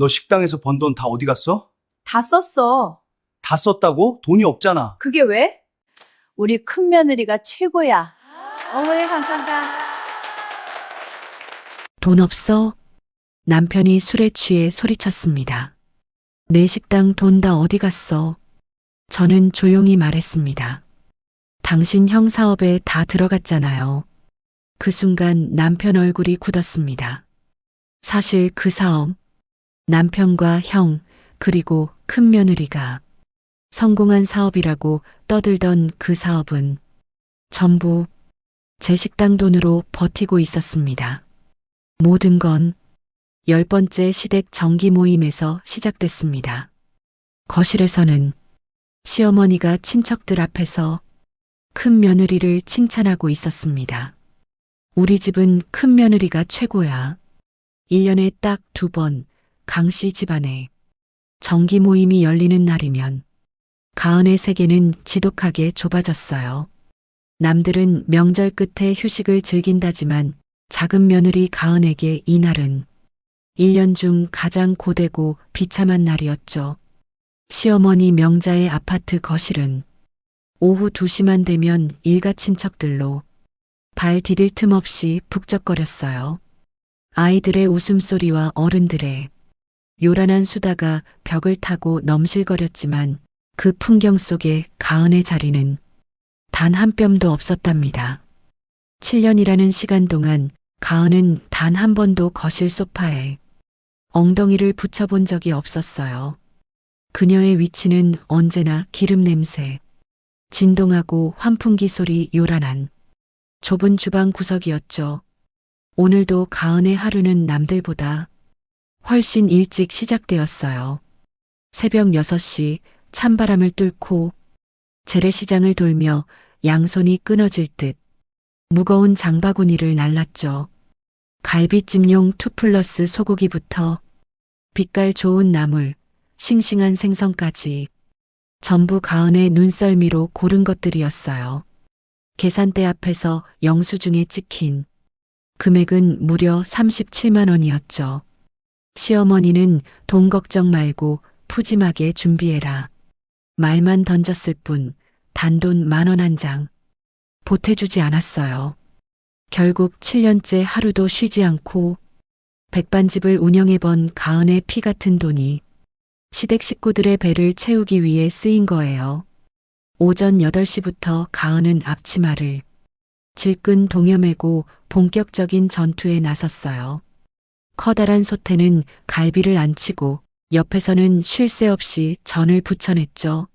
너 식당에서 번 돈 다 어디 갔어? 다 썼어. 다 썼다고? 돈이 없잖아. 그게 왜? 우리 큰 며느리가 최고야. 어머니 감사합니다. 돈 없어? 남편이 술에 취해 소리쳤습니다. 내 식당 돈 다 어디 갔어? 저는 조용히 말했습니다. 당신 형 사업에 다 들어갔잖아요. 그 순간 남편 얼굴이 굳었습니다. 사실 그 사업, 남편과 형, 그리고 큰 며느리가 성공한 사업이라고 떠들던 그 사업은 전부 제 식당 돈으로 버티고 있었습니다. 모든 건 10번째 시댁 정기 모임에서 시작됐습니다. 거실에서는 시어머니가 친척들 앞에서 큰 며느리를 칭찬하고 있었습니다. 우리 집은 큰 며느리가 최고야. 1년에 딱 2번 강씨 집안에 정기 모임이 열리는 날이면 가은의 세계는 지독하게 좁아졌어요. 남들은 명절 끝에 휴식을 즐긴다지만 작은 며느리 가은에게 이날은 1년 중 가장 고되고 비참한 날이었죠. 시어머니 명자의 아파트 거실은 오후 2시만 되면 일가 친척들로 발 디딜 틈 없이 북적거렸어요. 아이들의 웃음소리와 어른들의 요란한 수다가 벽을 타고 넘실거렸지만 그 풍경 속에 가은의 자리는 단 한 뼘도 없었답니다. 7년이라는 시간 동안 가은은 단 한 번도 거실 소파에 엉덩이를 붙여본 적이 없었어요. 그녀의 위치는 언제나 기름 냄새, 진동하고 환풍기 소리 요란한 좁은 주방 구석이었죠. 오늘도 가은의 하루는 남들보다 훨씬 일찍 시작되었어요. 새벽 6시 찬바람을 뚫고 재래시장을 돌며 양손이 끊어질 듯 무거운 장바구니를 날랐죠. 갈비찜용 2플러스 소고기부터 빛깔 좋은 나물, 싱싱한 생선까지 전부 가은의 눈썰미로 고른 것들이었어요. 계산대 앞에서 영수증에 찍힌 금액은 무려 37만 원이었죠. 시어머니는 돈 걱정 말고 푸짐하게 준비해라. 말만 던졌을 뿐 단돈 10,000원 한 장 보태주지 않았어요. 결국 7년째 하루도 쉬지 않고 백반집을 운영해본 가은의 피 같은 돈이 시댁 식구들의 배를 채우기 위해 쓰인 거예요. 오전 8시부터 가은은 앞치마를 질끈 동여매고 본격적인 전투에 나섰어요. 커다란 솥에는 갈비를 안치고 옆에서는 쉴 새 없이 전을 부쳐냈죠.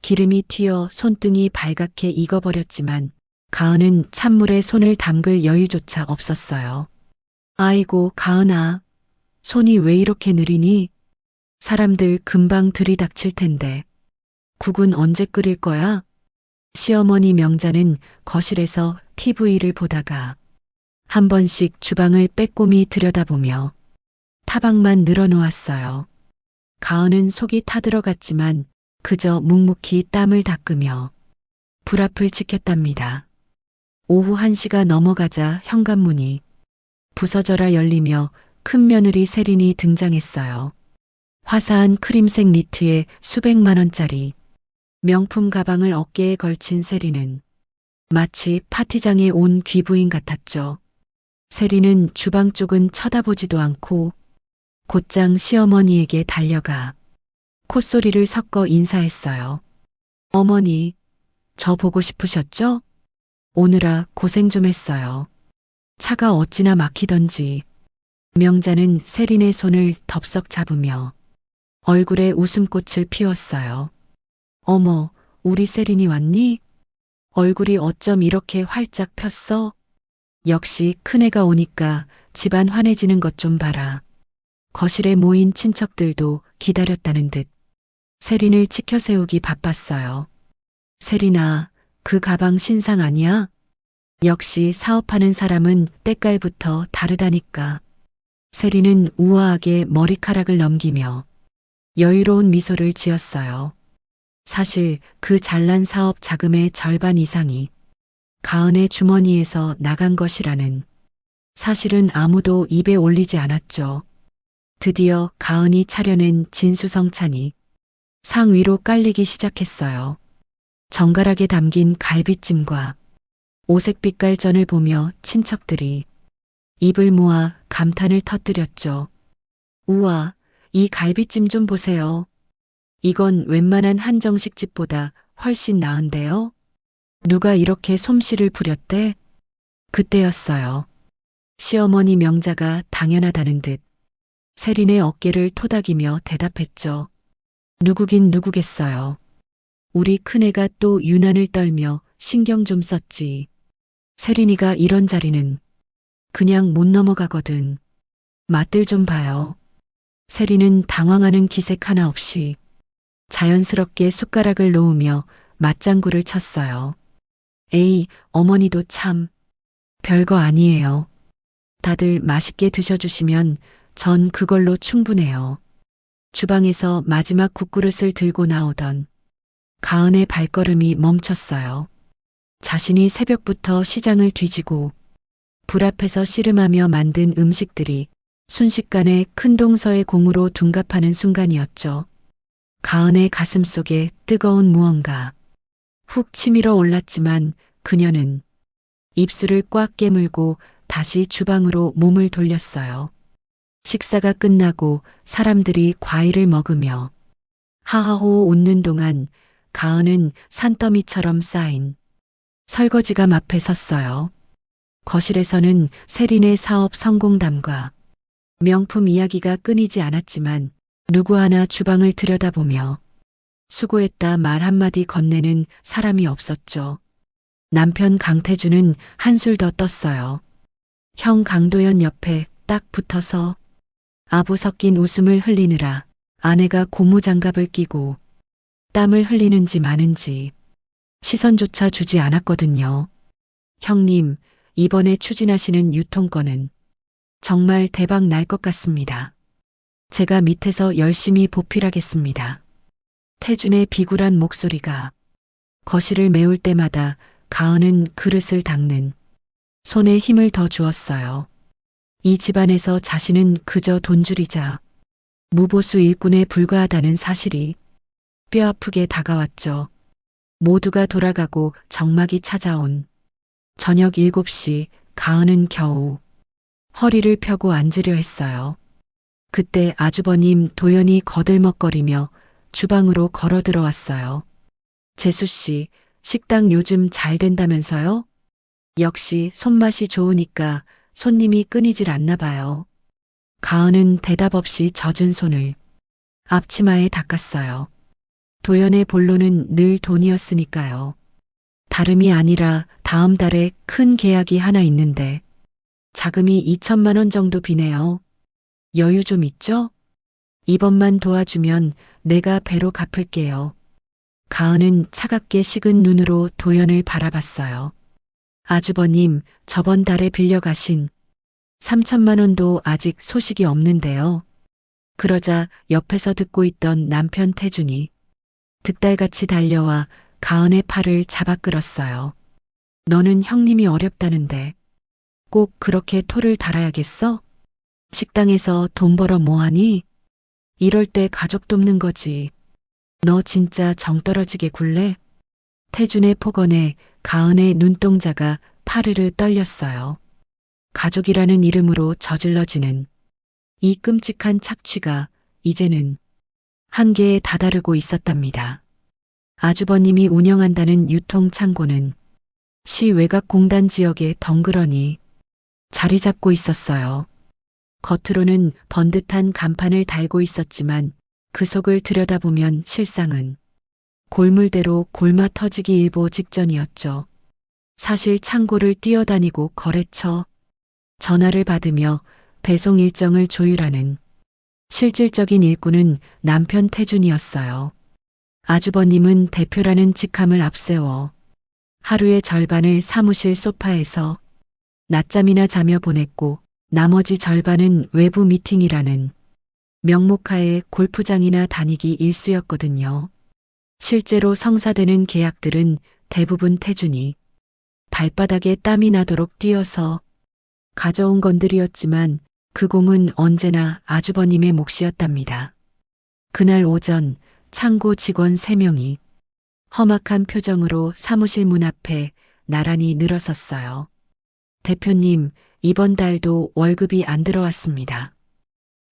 기름이 튀어 손등이 발갛게 익어버렸지만 가은은 찬물에 손을 담글 여유조차 없었어요. 아이고 가은아, 손이 왜 이렇게 느리니? 사람들 금방 들이닥칠 텐데. 국은 언제 끓일 거야? 시어머니 명자는 거실에서 TV를 보다가 한 번씩 주방을 빼꼼히 들여다보며 타박만 늘어놓았어요. 가은은 속이 타들어갔지만 그저 묵묵히 땀을 닦으며 불 앞을 지켰답니다. 오후 1시가 넘어가자 현관문이 부서져라 열리며 큰 며느리 세린이 등장했어요. 화사한 크림색 니트에 수백만 원짜리 명품 가방을 어깨에 걸친 세린은 마치 파티장에 온 귀부인 같았죠. 세린은 주방 쪽은 쳐다보지도 않고 곧장 시어머니에게 달려가 콧소리를 섞어 인사했어요. 어머니, 저 보고 싶으셨죠? 오느라 고생 좀 했어요. 차가 어찌나 막히던지. 명자는 세린의 손을 덥석 잡으며 얼굴에 웃음꽃을 피웠어요. 어머, 우리 세린이 왔니? 얼굴이 어쩜 이렇게 활짝 폈어? 역시 큰애가 오니까 집안 환해지는 것 좀 봐라. 거실에 모인 친척들도 기다렸다는 듯 세린을 치켜세우기 바빴어요. 세린아, 그 가방 신상 아니야? 역시 사업하는 사람은 때깔부터 다르다니까. 세린은 우아하게 머리카락을 넘기며 여유로운 미소를 지었어요. 사실 그 잘난 사업 자금의 절반 이상이 가은의 주머니에서 나간 것이라는 사실은 아무도 입에 올리지 않았죠. 드디어 가은이 차려낸 진수성찬이 상 위로 깔리기 시작했어요. 정갈하게 담긴 갈비찜과 오색 빛깔전을 보며 친척들이 입을 모아 감탄을 터뜨렸죠. 우와, 이 갈비찜 좀 보세요. 이건 웬만한 한정식 집보다 훨씬 나은데요? 누가 이렇게 솜씨를 부렸대? 그때였어요. 시어머니 명자가 당연하다는 듯 세린의 어깨를 토닥이며 대답했죠. 누구긴 누구겠어요. 우리 큰애가 또 유난을 떨며 신경 좀 썼지. 세린이가 이런 자리는 그냥 못 넘어가거든. 맛들 좀 봐요. 세린은 당황하는 기색 하나 없이 자연스럽게 숟가락을 놓으며 맞장구를 쳤어요. 에이, 어머니도 참 별거 아니에요. 다들 맛있게 드셔주시면 전 그걸로 충분해요. 주방에서 마지막 국그릇을 들고 나오던 가은의 발걸음이 멈췄어요. 자신이 새벽부터 시장을 뒤지고 불 앞에서 씨름하며 만든 음식들이 순식간에 큰 동서의 공으로 둔갑하는 순간이었죠. 가은의 가슴 속에 뜨거운 무언가 훅 치밀어 올랐지만 그녀는 입술을 꽉 깨물고 다시 주방으로 몸을 돌렸어요. 식사가 끝나고 사람들이 과일을 먹으며 하하호 웃는 동안 가은은 산더미처럼 쌓인 설거지감 앞에 섰어요. 거실에서는 세린의 사업 성공담과 명품 이야기가 끊이지 않았지만 누구 하나 주방을 들여다보며 수고했다 말 한마디 건네는 사람이 없었죠. 남편 강태주는 한술 더 떴어요. 형 강도연 옆에 딱 붙어서 아부 섞인 웃음을 흘리느라 아내가 고무장갑을 끼고 땀을 흘리는지 마는지 시선조차 주지 않았거든요. 형님, 이번에 추진하시는 유통권은 정말 대박 날 것 같습니다. 제가 밑에서 열심히 보필하겠습니다. 태준의 비굴한 목소리가 거실을 메울 때마다 가은은 그릇을 닦는 손에 힘을 더 주었어요. 이 집안에서 자신은 그저 돈줄이자 무보수 일꾼에 불과하다는 사실이 뼈아프게 다가왔죠. 모두가 돌아가고 정막이 찾아온 저녁 7시 가은은 겨우 허리를 펴고 앉으려 했어요. 그때 아주버님 도연이 거들먹거리며 주방으로 걸어 들어왔어요. 재수 씨, 식당 요즘 잘 된다면서요? 역시 손맛이 좋으니까 손님이 끊이질 않나 봐요. 가은은 대답 없이 젖은 손을 앞치마에 닦았어요. 도연의 본론은 늘 돈이었으니까요. 다름이 아니라 다음 달에 큰 계약이 하나 있는데 자금이 2천만 원 정도 비네요. 여유 좀 있죠? 이번만 도와주면 내가 배로 갚을게요. 가은은 차갑게 식은 눈으로 도연을 바라봤어요. 아주버님, 저번 달에 빌려가신 3천만 원도 아직 소식이 없는데요. 그러자 옆에서 듣고 있던 남편 태준이 득달같이 달려와 가은의 팔을 잡아 끌었어요. 너는 형님이 어렵다는데 꼭 그렇게 토를 달아야겠어? 식당에서 돈 벌어 뭐하니? 이럴 때 가족 돕는 거지. 너 진짜 정 떨어지게 굴래? 태준의 폭언에 가은의 눈동자가 파르르 떨렸어요. 가족이라는 이름으로 저질러지는 이 끔찍한 착취가 이제는 한계에 다다르고 있었답니다. 아주버님이 운영한다는 유통창고는 시 외곽 공단 지역에 덩그러니 자리 잡고 있었어요. 겉으로는 번듯한 간판을 달고 있었지만 그 속을 들여다보면 실상은 골물대로 골마 터지기 일보 직전이었죠. 사실 창고를 뛰어다니고 거래처, 전화를 받으며 배송 일정을 조율하는 실질적인 일꾼은 남편 태준이었어요. 아주버님은 대표라는 직함을 앞세워 하루의 절반을 사무실 소파에서 낮잠이나 자며 보냈고 나머지 절반은 외부 미팅이라는 명목하에 골프장이나 다니기 일쑤였거든요. 실제로 성사되는 계약들은 대부분 태준이 발바닥에 땀이 나도록 뛰어서 가져온 건들이었지만 그 공은 언제나 아주버님의 몫이었답니다. 그날 오전 창고 직원 3명이 험악한 표정으로 사무실 문 앞에 나란히 늘어섰어요. 대표님, 이번 달도 월급이 안 들어왔습니다.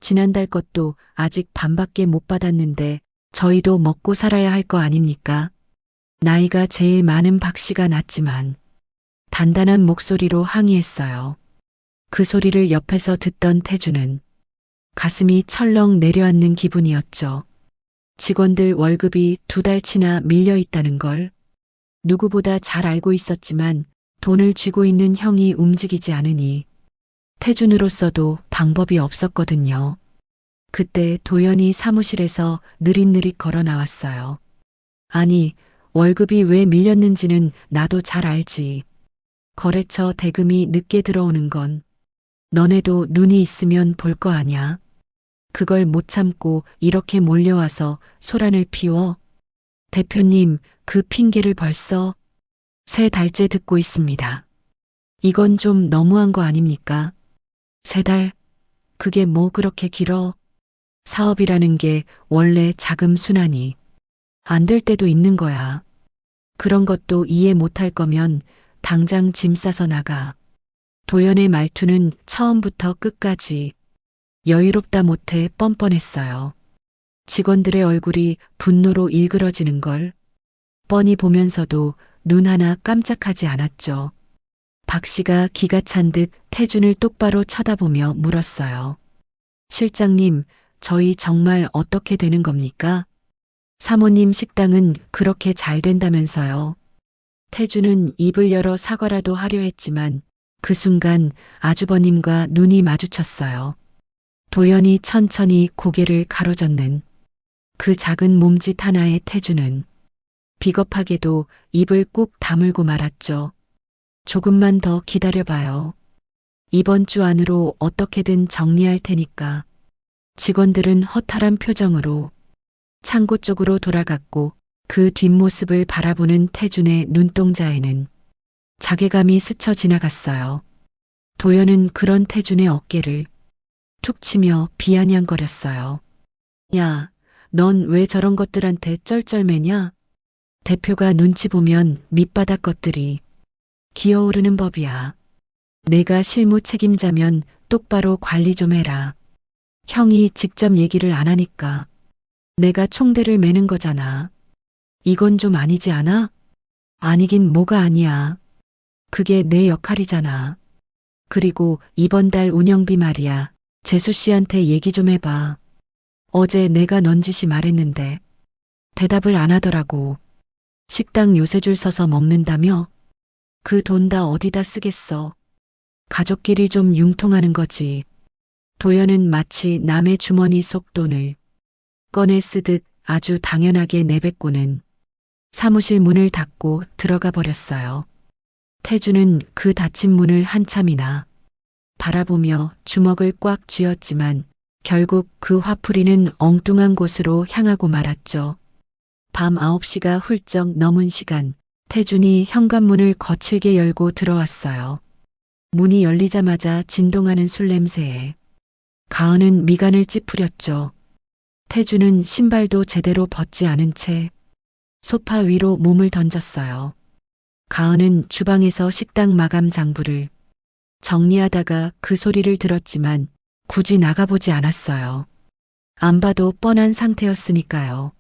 지난달 것도 아직 반밖에 못 받았는데 저희도 먹고 살아야 할 거 아닙니까? 나이가 제일 많은 박 씨가 났지만 단단한 목소리로 항의했어요. 그 소리를 옆에서 듣던 태주는 가슴이 철렁 내려앉는 기분이었죠. 직원들 월급이 2달치나 밀려 있다는 걸 누구보다 잘 알고 있었지만 돈을 쥐고 있는 형이 움직이지 않으니 태준으로서도 방법이 없었거든요. 그때 도연이 사무실에서 느릿느릿 걸어 나왔어요. 아니, 월급이 왜 밀렸는지는 나도 잘 알지. 거래처 대금이 늦게 들어오는 건 너네도 눈이 있으면 볼 거 아냐. 그걸 못 참고 이렇게 몰려와서 소란을 피워. 대표님, 그 핑계를 벌써 3달째 듣고 있습니다. 이건 좀 너무한 거 아닙니까? 3달? 그게 뭐 그렇게 길어? 사업이라는 게 원래 자금 순환이 안 될 때도 있는 거야. 그런 것도 이해 못할 거면 당장 짐 싸서 나가. 도연의 말투는 처음부터 끝까지 여유롭다 못해 뻔뻔했어요. 직원들의 얼굴이 분노로 일그러지는 걸 뻔히 보면서도 눈 하나 깜짝하지 않았죠. 박 씨가 기가 찬 듯 태준을 똑바로 쳐다보며 물었어요. 실장님, 저희 정말 어떻게 되는 겁니까? 사모님 식당은 그렇게 잘 된다면서요. 태준은 입을 열어 사과라도 하려 했지만 그 순간 아주버님과 눈이 마주쳤어요. 도연이 천천히 고개를 가로젓는 그 작은 몸짓 하나에 태준은 비겁하게도 입을 꾹 다물고 말았죠. 조금만 더 기다려봐요. 이번 주 안으로 어떻게든 정리할 테니까. 직원들은 허탈한 표정으로 창고 쪽으로 돌아갔고 그 뒷모습을 바라보는 태준의 눈동자에는 자괴감이 스쳐 지나갔어요. 도연은 그런 태준의 어깨를 툭 치며 비아냥거렸어요. 야, 넌 왜 저런 것들한테 쩔쩔매냐? 대표가 눈치 보면 밑바닥 것들이 기어오르는 법이야. 내가 실무 책임자면 똑바로 관리 좀 해라. 형이 직접 얘기를 안 하니까 내가 총대를 매는 거잖아. 이건 좀 아니지 않아? 아니긴 뭐가 아니야. 그게 내 역할이잖아. 그리고 이번 달 운영비 말이야. 재수 씨한테 얘기 좀 해봐. 어제 내가 넌지시 말했는데 대답을 안 하더라고. 식당 요새 줄 서서 먹는다며? 그 돈 다 어디다 쓰겠어. 가족끼리 좀 융통하는 거지. 도연은 마치 남의 주머니 속 돈을 꺼내 쓰듯 아주 당연하게 내뱉고는 사무실 문을 닫고 들어가 버렸어요. 태주는 그 닫힌 문을 한참이나 바라보며 주먹을 꽉 쥐었지만 결국 그 화풀이는 엉뚱한 곳으로 향하고 말았죠. 밤 9시가 훌쩍 넘은 시간, 태준이 현관문을 거칠게 열고 들어왔어요. 문이 열리자마자 진동하는 술 냄새에 가은은 미간을 찌푸렸죠. 태준은 신발도 제대로 벗지 않은 채 소파 위로 몸을 던졌어요. 가은은 주방에서 식당 마감 장부를 정리하다가 그 소리를 들었지만 굳이 나가보지 않았어요. 안 봐도 뻔한 상태였으니까요.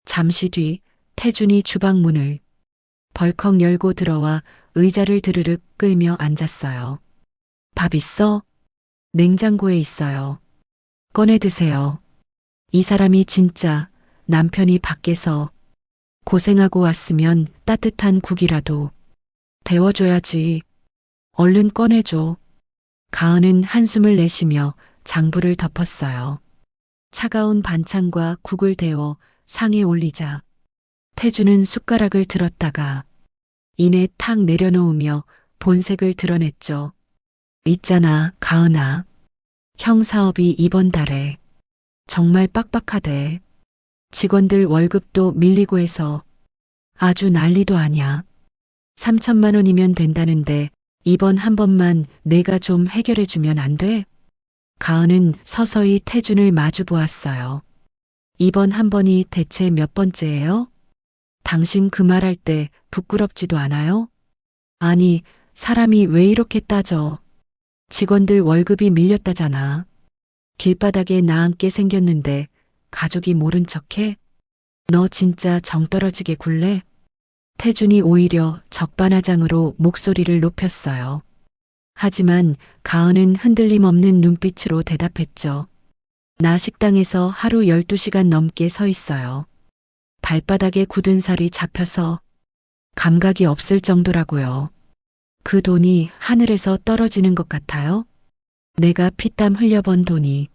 잠시 뒤 태준이 주방 문을 벌컥 열고 들어와 의자를 드르륵 끌며 앉았어요. 밥 있어? 냉장고에 있어요. 꺼내 드세요. 이 사람이 진짜 남편이 밖에서 고생하고 왔으면 따뜻한 국이라도 데워줘야지. 얼른 꺼내줘. 가은은 한숨을 내쉬며 장부를 덮었어요. 차가운 반찬과 국을 데워 상에 올리자 태주는 숟가락을 들었다가 이내 탁 내려놓으며 본색을 드러냈죠. 있잖아, 가은아. 형 사업이 이번 달에 정말 빡빡하대. 직원들 월급도 밀리고 해서 아주 난리도 아냐. 3천만 원이면 된다는데 이번 한 번만 내가 좀 해결해 주면 안 돼? 가은은 서서히 태준을 마주 보았어요. 이번 한 번이 대체 몇 번째예요? 당신 그 말할 때 부끄럽지도 않아요? 아니, 사람이 왜 이렇게 따져? 직원들 월급이 밀렸다잖아. 길바닥에 나앉게 생겼는데 가족이 모른 척해? 너 진짜 정 떨어지게 굴래? 태준이 오히려 적반하장으로 목소리를 높였어요. 하지만 가은은 흔들림 없는 눈빛으로 대답했죠. 나 식당에서 하루 12시간 넘게 서 있어요. 발바닥에 굳은 살이 잡혀서 감각이 없을 정도라고요. 그 돈이 하늘에서 떨어지는 것 같아요? 내가 피땀 흘려번 돈이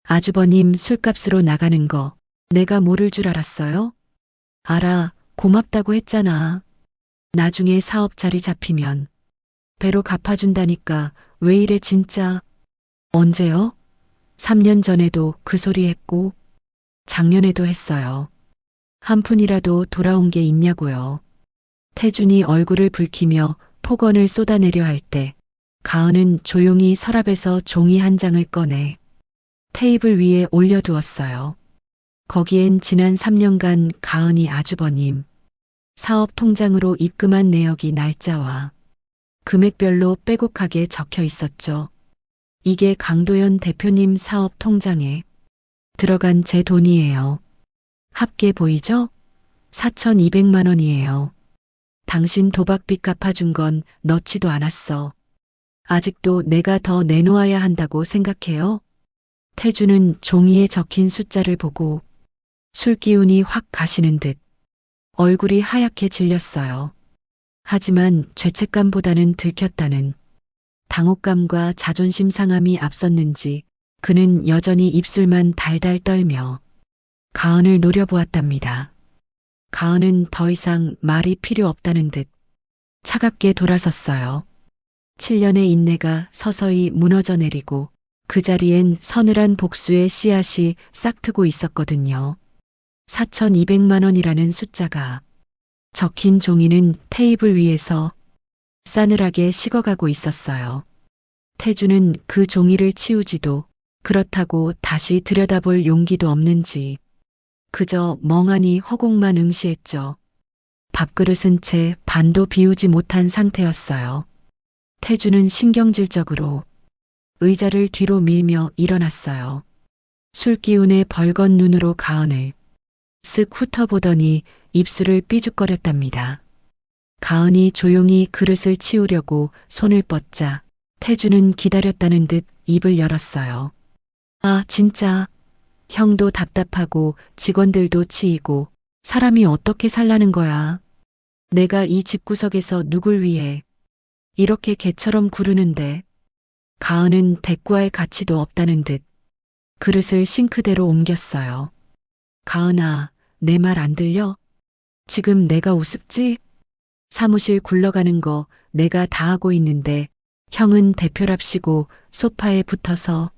아주버님 술값으로 나가는 거 내가 모를 줄 알았어요? 알아, 고맙다고 했잖아. 나중에 사업 자리 잡히면 배로 갚아준다니까 왜 이래 진짜. 언제요? 3년 전에도 그 소리 했고 작년에도 했어요. 한 푼이라도 돌아온 게 있냐고요. 태준이 얼굴을 붉히며 폭언을 쏟아내려 할 때 가은은 조용히 서랍에서 종이 한 장을 꺼내 테이블 위에 올려두었어요. 거기엔 지난 3년간 가은이 아주버님 사업 통장으로 입금한 내역이 날짜와 금액별로 빼곡하게 적혀 있었죠. 이게 강도연 대표님 사업 통장에 들어간 제 돈이에요. 합계 보이죠? 4,200만 원이에요. 당신 도박빚 갚아준 건 넣지도 않았어. 아직도 내가 더 내놓아야 한다고 생각해요? 태주는 종이에 적힌 숫자를 보고 술 기운이 확 가시는 듯 얼굴이 하얗게 질렸어요. 하지만 죄책감보다는 들켰다는 당혹감과 자존심 상함이 앞섰는지 그는 여전히 입술만 달달 떨며 가은을 노려보았답니다. 가은은 더 이상 말이 필요 없다는 듯 차갑게 돌아섰어요. 7년의 인내가 서서히 무너져 내리고 그 자리엔 서늘한 복수의 씨앗이 싹트고 있었거든요. 4,200만 원이라는 숫자가 적힌 종이는 테이블 위에서 싸늘하게 식어가고 있었어요. 태주는 그 종이를 치우지도 그렇다고 다시 들여다볼 용기도 없는지 그저 멍하니 허공만 응시했죠. 밥그릇은 채 반도 비우지 못한 상태였어요. 태주는 신경질적으로 의자를 뒤로 밀며 일어났어요. 술기운에 벌건 눈으로 가은을 쓱 훑어보더니 입술을 삐죽거렸답니다. 가은이 조용히 그릇을 치우려고 손을 뻗자 태주는 기다렸다는 듯 입을 열었어요. 아, 진짜. 형도 답답하고 직원들도 치이고 사람이 어떻게 살라는 거야. 내가 이 집구석에서 누굴 위해 이렇게 개처럼 구르는데. 가은은 대꾸할 가치도 없다는 듯 그릇을 싱크대로 옮겼어요. 가은아, 내 말 안 들려? 지금 내가 우습지? 사무실 굴러가는 거 내가 다 하고 있는데 형은 대표랍시고 소파에 붙어서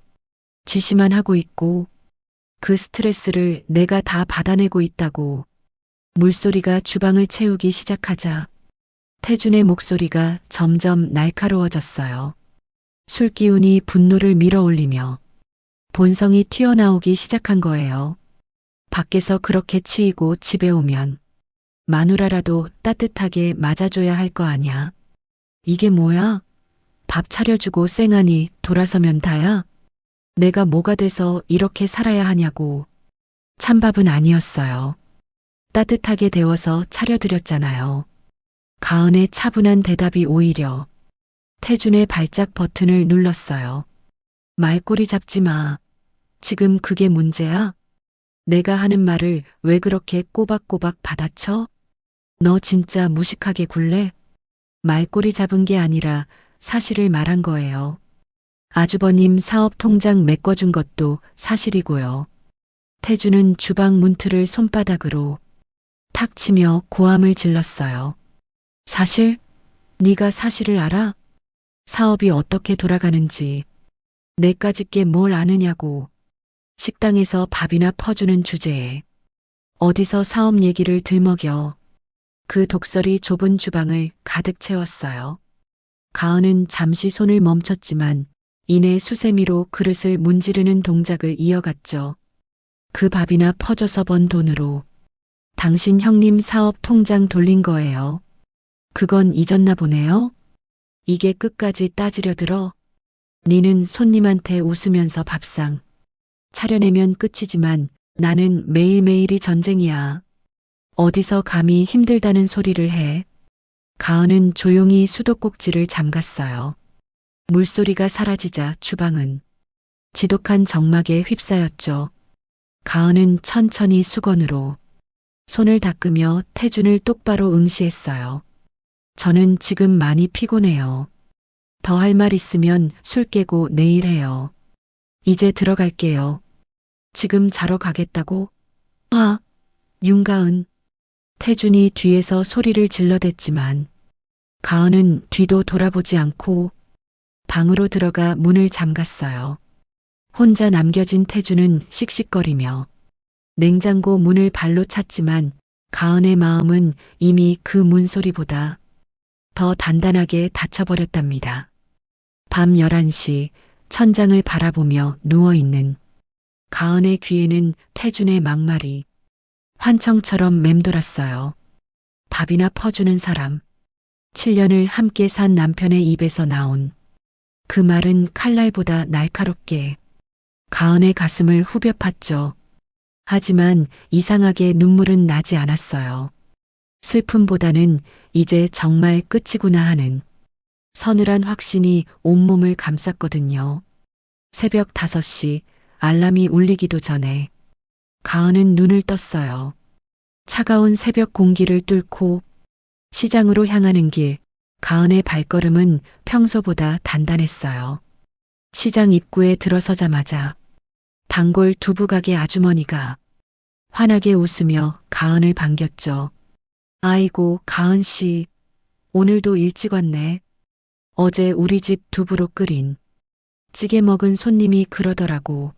지시만 하고 있고 그 스트레스를 내가 다 받아내고 있다고. 물소리가 주방을 채우기 시작하자 태준의 목소리가 점점 날카로워졌어요. 술기운이 분노를 밀어올리며 본성이 튀어나오기 시작한 거예요. 밖에서 그렇게 치이고 집에 오면 마누라라도 따뜻하게 맞아줘야 할 거 아냐. 이게 뭐야? 밥 차려주고 쌩하니 돌아서면 다야? 내가 뭐가 돼서 이렇게 살아야 하냐고. 찬밥은 아니었어요. 따뜻하게 데워서 차려드렸잖아요. 가은의 차분한 대답이 오히려 태준의 발작 버튼을 눌렀어요. 말꼬리 잡지 마. 지금 그게 문제야? 내가 하는 말을 왜 그렇게 꼬박꼬박 받아쳐? 너 진짜 무식하게 굴래? 말꼬리 잡은 게 아니라 사실을 말한 거예요. 아주버님 사업 통장 메꿔준 것도 사실이고요. 태주는 주방 문틀을 손바닥으로 탁 치며 고함을 질렀어요. 사실? 네가 사실을 알아? 사업이 어떻게 돌아가는지 내까짓 게 뭘 아느냐고. 식당에서 밥이나 퍼주는 주제에 어디서 사업 얘기를 들먹여. 그 독설이 좁은 주방을 가득 채웠어요. 가은은 잠시 손을 멈췄지만 이내 수세미로 그릇을 문지르는 동작을 이어갔죠. 그 밥이나 퍼줘서 번 돈으로 당신 형님 사업 통장 돌린 거예요. 그건 잊었나 보네요. 이게 끝까지 따지려 들어. 니는 손님한테 웃으면서 밥상 차려내면 끝이지만 나는 매일매일이 전쟁이야. 어디서 감히 힘들다는 소리를 해. 가은은 조용히 수도꼭지를 잠갔어요. 물소리가 사라지자 주방은 지독한 정막에 휩싸였죠. 가은은 천천히 수건으로 손을 닦으며 태준을 똑바로 응시했어요. 저는 지금 많이 피곤해요. 더 할 말 있으면 술 깨고 내일 해요. 이제 들어갈게요. 지금 자러 가겠다고? 아, 윤가은. 태준이 뒤에서 소리를 질러댔지만 가은은 뒤도 돌아보지 않고 방으로 들어가 문을 잠갔어요. 혼자 남겨진 태준은 씩씩거리며 냉장고 문을 발로 찼지만 가은의 마음은 이미 그 문소리보다 더 단단하게 닫혀버렸답니다. 밤 11시 천장을 바라보며 누워있는 가은의 귀에는 태준의 막말이 환청처럼 맴돌았어요. 밥이나 퍼주는 사람. 7년을 함께 산 남편의 입에서 나온 그 말은 칼날보다 날카롭게 가은의 가슴을 후벼 팠죠. 하지만 이상하게 눈물은 나지 않았어요. 슬픔보다는 이제 정말 끝이구나 하는 서늘한 확신이 온몸을 감쌌거든요. 새벽 5시 알람이 울리기도 전에 가은은 눈을 떴어요. 차가운 새벽 공기를 뚫고 시장으로 향하는 길, 가은의 발걸음은 평소보다 단단했어요. 시장 입구에 들어서자마자 단골 두부가게 아주머니가 환하게 웃으며 가은을 반겼죠. 아이고, 가은 씨, 오늘도 일찍 왔네. 어제 우리 집 두부로 끓인 찌개 먹은 손님이 그러더라고.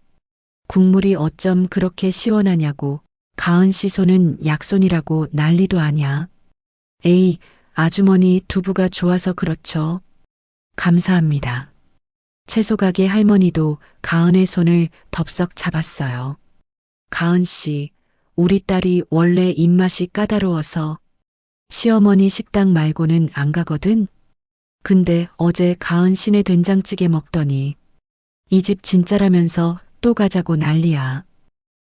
국물이 어쩜 그렇게 시원하냐고. 가은 씨 손은 약손이라고 난리도 아냐. 에이, 아주머니 두부가 좋아서 그렇죠. 감사합니다. 채소가게 할머니도 가은의 손을 덥석 잡았어요. 가은 씨, 우리 딸이 원래 입맛이 까다로워서 시어머니 식당 말고는 안 가거든. 근데 어제 가은 씨네 된장찌개 먹더니 이 집 진짜라면서 또 가자고 난리야.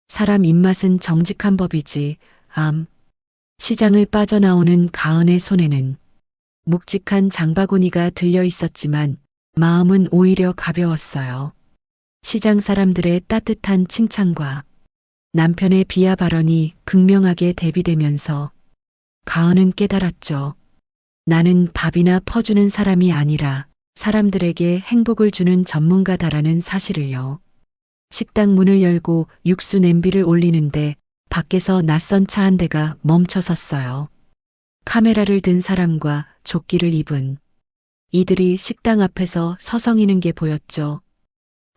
사람 입맛은 정직한 법이지. 시장을 빠져나오는 가은의 손에는 묵직한 장바구니가 들려 있었지만 마음은 오히려 가벼웠어요. 시장 사람들의 따뜻한 칭찬과 남편의 비하 발언이 극명하게 대비되면서 가은은 깨달았죠. 나는 밥이나 퍼주는 사람이 아니라 사람들에게 행복을 주는 전문가다라는 사실을요. 식당 문을 열고 육수 냄비를 올리는데 밖에서 낯선 차 한 대가 멈춰 섰어요. 카메라를 든 사람과 조끼를 입은 이들이 식당 앞에서 서성이는 게 보였죠.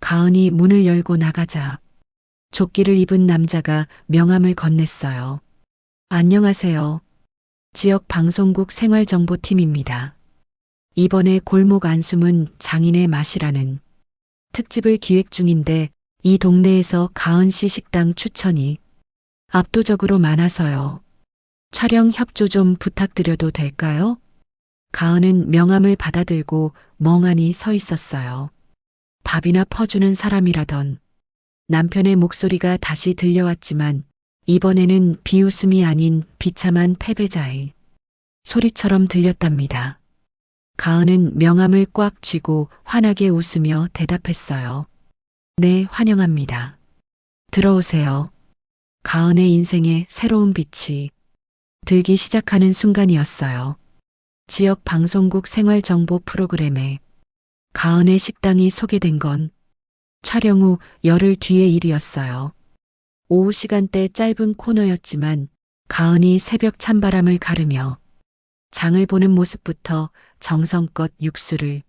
가은이 문을 열고 나가자 조끼를 입은 남자가 명함을 건넸어요. 안녕하세요. 지역 방송국 생활정보팀입니다. 이번에 골목 안숨은 장인의 맛이라는 특집을 기획 중인데 이 동네에서 가은 씨 식당 추천이 압도적으로 많아서요. 촬영 협조 좀 부탁드려도 될까요? 가은은 명함을 받아들고 멍하니 서 있었어요. 밥이나 퍼주는 사람이라던 남편의 목소리가 다시 들려왔지만 이번에는 비웃음이 아닌 비참한 패배자의 소리처럼 들렸답니다. 가은은 명함을 꽉 쥐고 환하게 웃으며 대답했어요. 네, 환영합니다. 들어오세요. 가은의 인생에 새로운 빛이 들기 시작하는 순간이었어요. 지역 방송국 생활정보 프로그램에 가은의 식당이 소개된 건 촬영 후 열흘 뒤의 일이었어요. 오후 시간대 짧은 코너였지만 가은이 새벽 찬바람을 가르며 장을 보는 모습부터 정성껏 육수를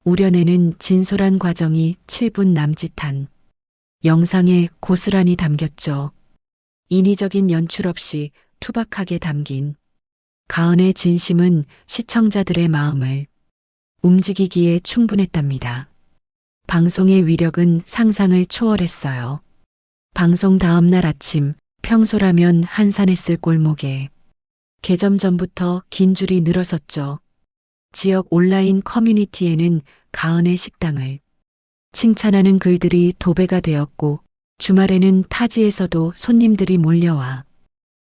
우려내는 진솔한 과정이 7분 남짓한 영상에 고스란히 담겼죠. 인위적인 연출 없이 투박하게 담긴 가은의 진심은 시청자들의 마음을 움직이기에 충분했답니다. 방송의 위력은 상상을 초월했어요. 방송 다음 날 아침, 평소라면 한산했을 골목에 개점 전부터 긴 줄이 늘어섰죠. 지역 온라인 커뮤니티에는 가은의 식당을 칭찬하는 글들이 도배가 되었고, 주말에는 타지에서도 손님들이 몰려와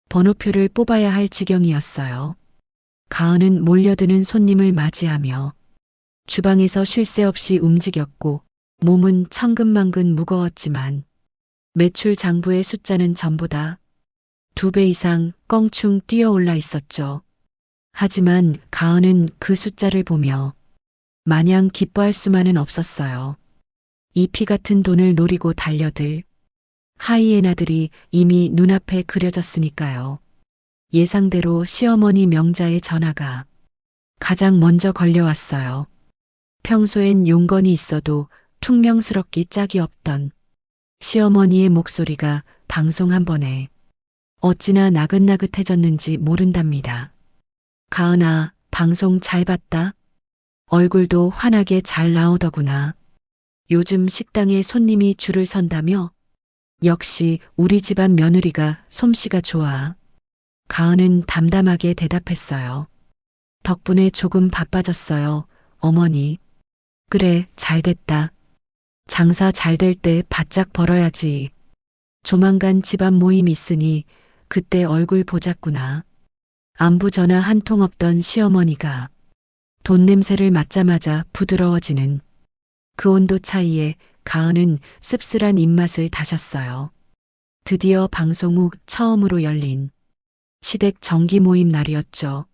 번호표를 뽑아야 할 지경이었어요. 가은은 몰려드는 손님을 맞이하며 주방에서 쉴 새 없이 움직였고, 몸은 천근만근 무거웠지만 매출 장부의 숫자는 전보다 2배 이상 껑충 뛰어올라 있었죠. 하지만 가은은 그 숫자를 보며 마냥 기뻐할 수만은 없었어요. 이 피 같은 돈을 노리고 달려들 하이에나들이 이미 눈앞에 그려졌으니까요. 예상대로 시어머니 명자의 전화가 가장 먼저 걸려왔어요. 평소엔 용건이 있어도 퉁명스럽기 짝이 없던 시어머니의 목소리가 방송 한 번에 어찌나 나긋나긋해졌는지 모른답니다. 가은아, 방송 잘 봤다. 얼굴도 환하게 잘 나오더구나. 요즘 식당에 손님이 줄을 선다며? 역시 우리 집안 며느리가 솜씨가 좋아. 가은은 담담하게 대답했어요. 덕분에 조금 바빠졌어요, 어머니. 그래, 잘 됐다. 장사 잘 될 때 바짝 벌어야지. 조만간 집안 모임 있으니 그때 얼굴 보자꾸나. 안부 전화 한 통 없던 시어머니가 돈 냄새를 맡자마자 부드러워지는 그 온도 차이에 가은은 씁쓸한 입맛을 다셨어요. 드디어 방송 후 처음으로 열린 시댁 정기 모임 날이었죠.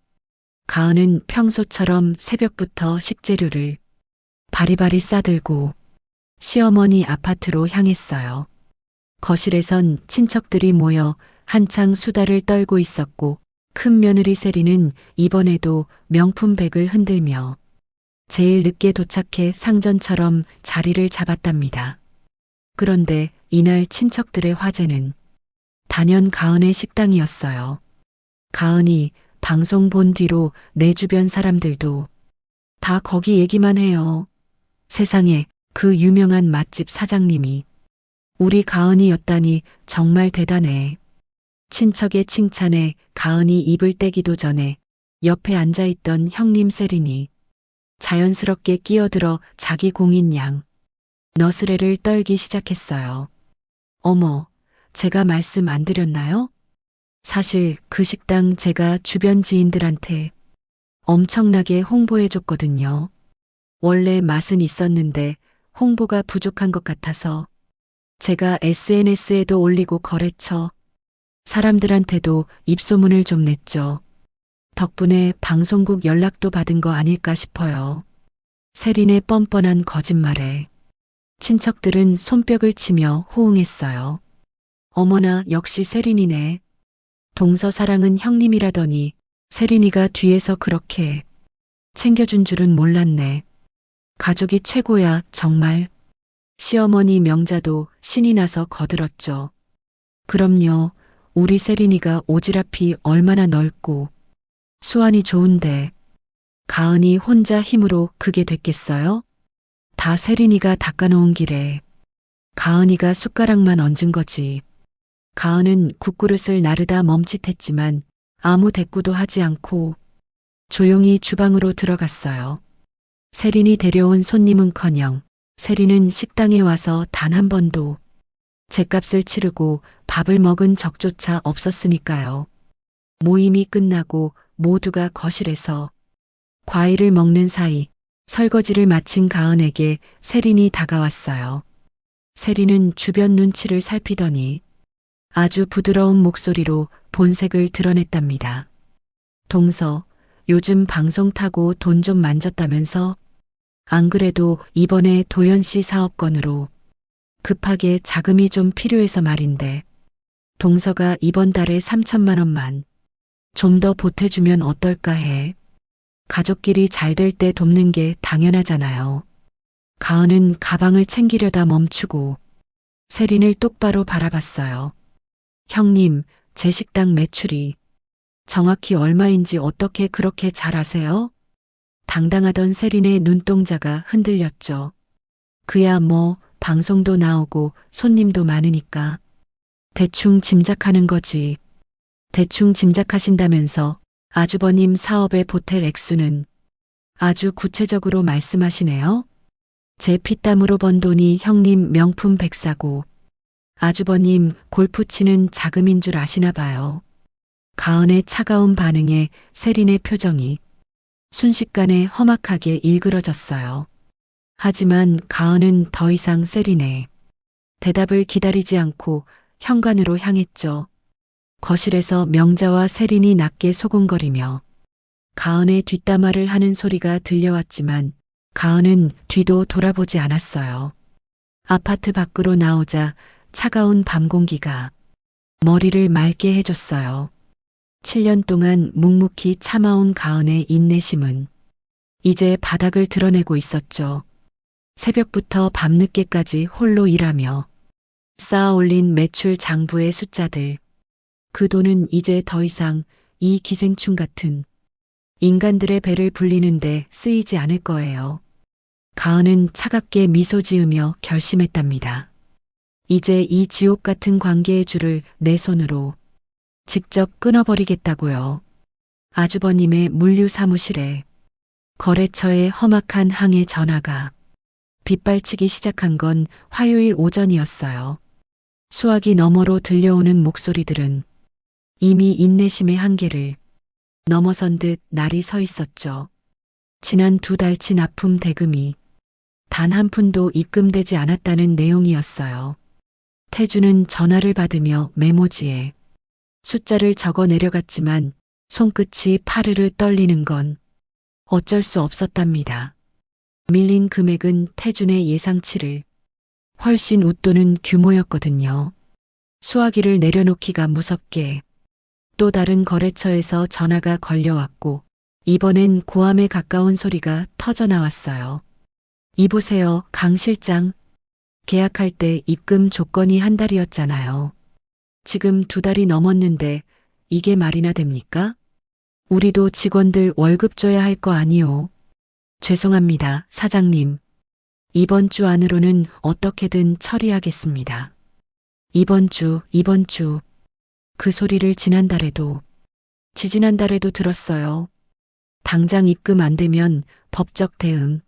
가은은 평소처럼 새벽부터 식재료를 바리바리 싸들고 시어머니 아파트로 향했어요. 거실에선 친척들이 모여 한창 수다를 떨고 있었고, 큰 며느리 세리는 이번에도 명품백을 흔들며 제일 늦게 도착해 상전처럼 자리를 잡았답니다. 그런데 이날 친척들의 화제는 단연 가은의 식당이었어요. 가은이 방송 본 뒤로 내 주변 사람들도 다 거기 얘기만 해요. 세상에, 그 유명한 맛집 사장님이 우리 가은이였다니 정말 대단해. 친척의 칭찬에 가은이 입을 떼기도 전에 옆에 앉아있던 형님 세린이 자연스럽게 끼어들어 자기 공인 양 너스레를 떨기 시작했어요. 어머, 제가 말씀 안 드렸나요? 사실 그 식당 제가 주변 지인들한테 엄청나게 홍보해줬거든요. 원래 맛은 있었는데 홍보가 부족한 것 같아서 제가 SNS에도 올리고 거래처 사람들한테도 입소문을 좀 냈죠. 덕분에 방송국 연락도 받은 거 아닐까 싶어요. 세린의 뻔뻔한 거짓말에 친척들은 손뼉을 치며 호응했어요. 어머나, 역시 세린이네. 동서사랑은 형님이라더니 세린이가 뒤에서 그렇게 챙겨준 줄은 몰랐네. 가족이 최고야, 정말. 시어머니 명자도 신이 나서 거들었죠. 그럼요, 우리 세린이가 오지랖이 얼마나 넓고 수완이 좋은데 가은이 혼자 힘으로 그게 됐겠어요? 다 세린이가 닦아놓은 길에 가은이가 숟가락만 얹은 거지. 가은은 국그릇을 나르다 멈칫했지만 아무 대꾸도 하지 않고 조용히 주방으로 들어갔어요. 세린이 데려온 손님은커녕 세린은 식당에 와서 단 한 번도 죗값을 치르고 밥을 먹은 적조차 없었으니까요. 모임이 끝나고 모두가 거실에서 과일을 먹는 사이 설거지를 마친 가은에게 세린이 다가왔어요. 세린은 주변 눈치를 살피더니 아주 부드러운 목소리로 본색을 드러냈답니다. 동서, 요즘 방송 타고 돈 좀 만졌다면서? 안 그래도 이번에 도연 씨 사업 건으로 급하게 자금이 좀 필요해서 말인데 동서가 이번 달에 3천만 원만 좀 더 보태주면 어떨까 해. 가족끼리 잘 될 때 돕는 게 당연하잖아요. 가은은 가방을 챙기려다 멈추고 세린을 똑바로 바라봤어요. 형님, 제 식당 매출이 정확히 얼마인지 어떻게 그렇게 잘 아세요? 당당하던 세린의 눈동자가 흔들렸죠. 그야 뭐 방송도 나오고 손님도 많으니까. 대충 짐작하는 거지. 대충 짐작하신다면서 아주버님 사업에 보탤 액수는 아주 구체적으로 말씀하시네요. 제 피땀으로 번 돈이 형님 명품 백사고 아주버님 골프 치는 자금인 줄 아시나 봐요. 가은의 차가운 반응에 세린의 표정이 순식간에 험악하게 일그러졌어요. 하지만 가은은 더 이상 세린의 대답을 기다리지 않고 현관으로 향했죠. 거실에서 명자와 세린이 낮게 소곤거리며 가은의 뒷담화를 하는 소리가 들려왔지만 가은은 뒤도 돌아보지 않았어요. 아파트 밖으로 나오자 차가운 밤 공기가 머리를 맑게 해줬어요. 7년 동안 묵묵히 참아온 가은의 인내심은 이제 바닥을 드러내고 있었죠. 새벽부터 밤늦게까지 홀로 일하며 쌓아 올린 매출 장부의 숫자들. 그 돈은 이제 더 이상 이 기생충 같은 인간들의 배를 불리는데 쓰이지 않을 거예요. 가은은 차갑게 미소 지으며 결심했답니다. 이제 이 지옥 같은 관계의 줄을 내 손으로 직접 끊어버리겠다고요. 아주버님의 물류 사무실에 거래처의 험악한 항해 전화가 빗발치기 시작한 건 화요일 오전이었어요. 수화기 너머로 들려오는 목소리들은 이미 인내심의 한계를 넘어선 듯 날이 서 있었죠. 지난 2달치 납품 대금이 단 한 푼도 입금되지 않았다는 내용이었어요. 태주는 전화를 받으며 메모지에 숫자를 적어 내려갔지만 손끝이 파르르 떨리는 건 어쩔 수 없었답니다. 밀린 금액은 태준의 예상치를 훨씬 웃도는 규모였거든요. 수화기를 내려놓기가 무섭게 또 다른 거래처에서 전화가 걸려왔고 이번엔 고함에 가까운 소리가 터져 나왔어요. 이보세요, 강 실장. 계약할 때 입금 조건이 한 달이었잖아요. 지금 2달이 넘었는데 이게 말이나 됩니까? 우리도 직원들 월급 줘야 할 거 아니요. 죄송합니다, 사장님. 이번 주 안으로는 어떻게든 처리하겠습니다. 이번 주. 그 소리를 지난달에도, 지지난달에도 들었어요. 당장 입금 안 되면 법적 대응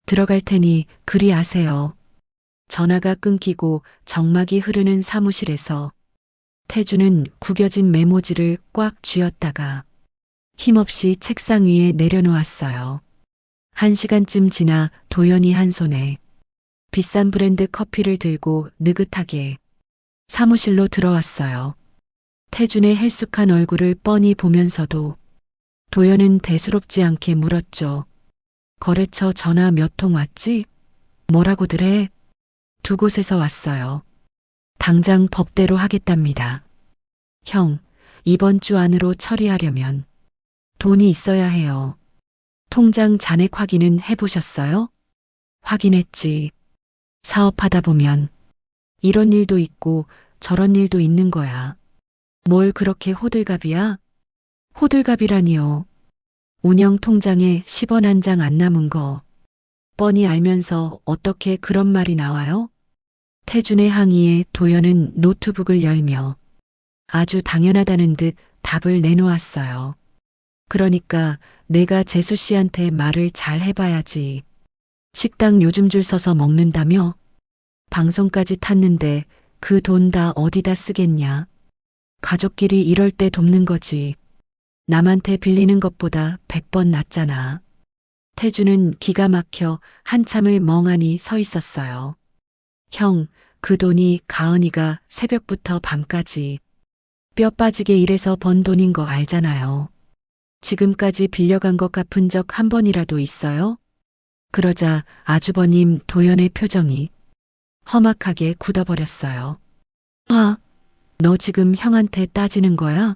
들어갈 테니 그리 아세요. 전화가 끊기고 정막이 흐르는 사무실에서 태주는 구겨진 메모지를 꽉 쥐었다가 힘없이 책상 위에 내려놓았어요. 1시간쯤 지나 도연이 한 손에 비싼 브랜드 커피를 들고 느긋하게 사무실로 들어왔어요. 태준의 헬쑥한 얼굴을 뻔히 보면서도 도연은 대수롭지 않게 물었죠. 거래처 전화 몇 통 왔지? 뭐라고들 해? 2곳에서 왔어요. 당장 법대로 하겠답니다. 형, 이번 주 안으로 처리하려면 돈이 있어야 해요. 통장 잔액 확인은 해보셨어요? 확인했지. 사업하다 보면 이런 일도 있고 저런 일도 있는 거야. 뭘 그렇게 호들갑이야? 호들갑이라니요. 운영 통장에 10원 한 장 안 남은 거 뻔히 알면서 어떻게 그런 말이 나와요? 태준의 항의에 도연은 노트북을 열며 아주 당연하다는 듯 답을 내놓았어요. 그러니까 내가 재수 씨한테 말을 잘 해봐야지. 식당 요즘 줄 서서 먹는다며? 방송까지 탔는데 그 돈 다 어디다 쓰겠냐? 가족끼리 이럴 때 돕는 거지. 남한테 빌리는 것보다 100번 낫잖아. 태주는 기가 막혀 한참을 멍하니 서 있었어요. 형, 그 돈이 가은이가 새벽부터 밤까지 뼈 빠지게 일해서 번 돈인 거 알잖아요. 지금까지 빌려간 것 갚은 적 한 번이라도 있어요? 그러자 아주버님 도연의 표정이 험악하게 굳어버렸어요. 아, 너 지금 형한테 따지는 거야?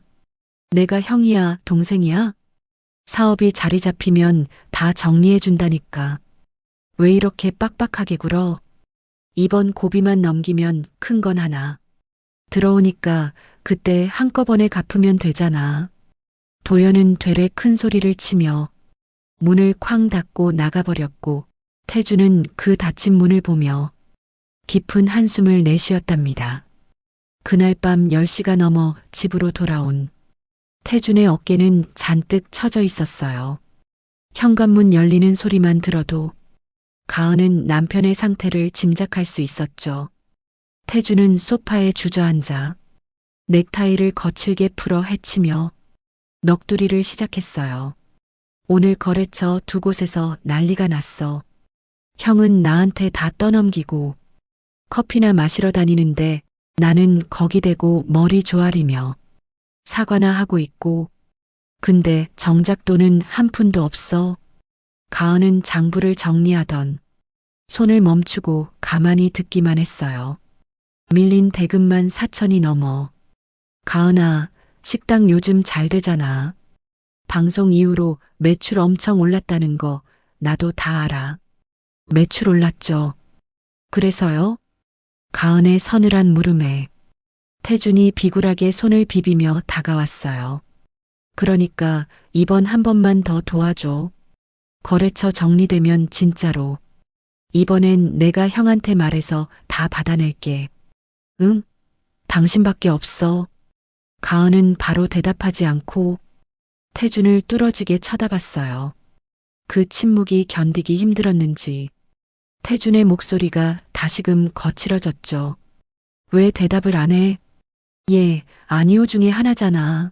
내가 형이야, 동생이야? 사업이 자리 잡히면 다 정리해 준다니까. 왜 이렇게 빡빡하게 굴어? 이번 고비만 넘기면 큰 건 하나. 들어오니까 그때 한꺼번에 갚으면 되잖아. 도연은 되레 큰 소리를 치며 문을 쾅 닫고 나가버렸고 태주는 그 닫힌 문을 보며 깊은 한숨을 내쉬었답니다. 그날 밤 10시가 넘어 집으로 돌아온 태준의 어깨는 잔뜩 처져 있었어요. 현관문 열리는 소리만 들어도 가은은 남편의 상태를 짐작할 수 있었죠. 태준은 소파에 주저앉아 넥타이를 거칠게 풀어 헤치며 넋두리를 시작했어요. 오늘 거래처 두 곳에서 난리가 났어. 형은 나한테 다 떠넘기고 커피나 마시러 다니는데 나는 거기 대고 머리 조아리며 사과나 하고 있고 근데 정작 돈은 한 푼도 없어. 가은은 장부를 정리하던 손을 멈추고 가만히 듣기만 했어요. 밀린 대금만 4천이 넘어. 가은아, 식당 요즘 잘 되잖아. 방송 이후로 매출 엄청 올랐다는 거 나도 다 알아. 매출 올랐죠. 그래서요? 가은의 서늘한 물음에 태준이 비굴하게 손을 비비며 다가왔어요. 그러니까 이번 한 번만 더 도와줘. 거래처 정리되면 진짜로. 이번엔 내가 형한테 말해서 다 받아낼게. 응? 당신밖에 없어. 가은은 바로 대답하지 않고 태준을 뚫어지게 쳐다봤어요. 그 침묵이 견디기 힘들었는지 태준의 목소리가 다시금 거칠어졌죠. 왜 대답을 안 해? 예, 아니요 중에 하나잖아.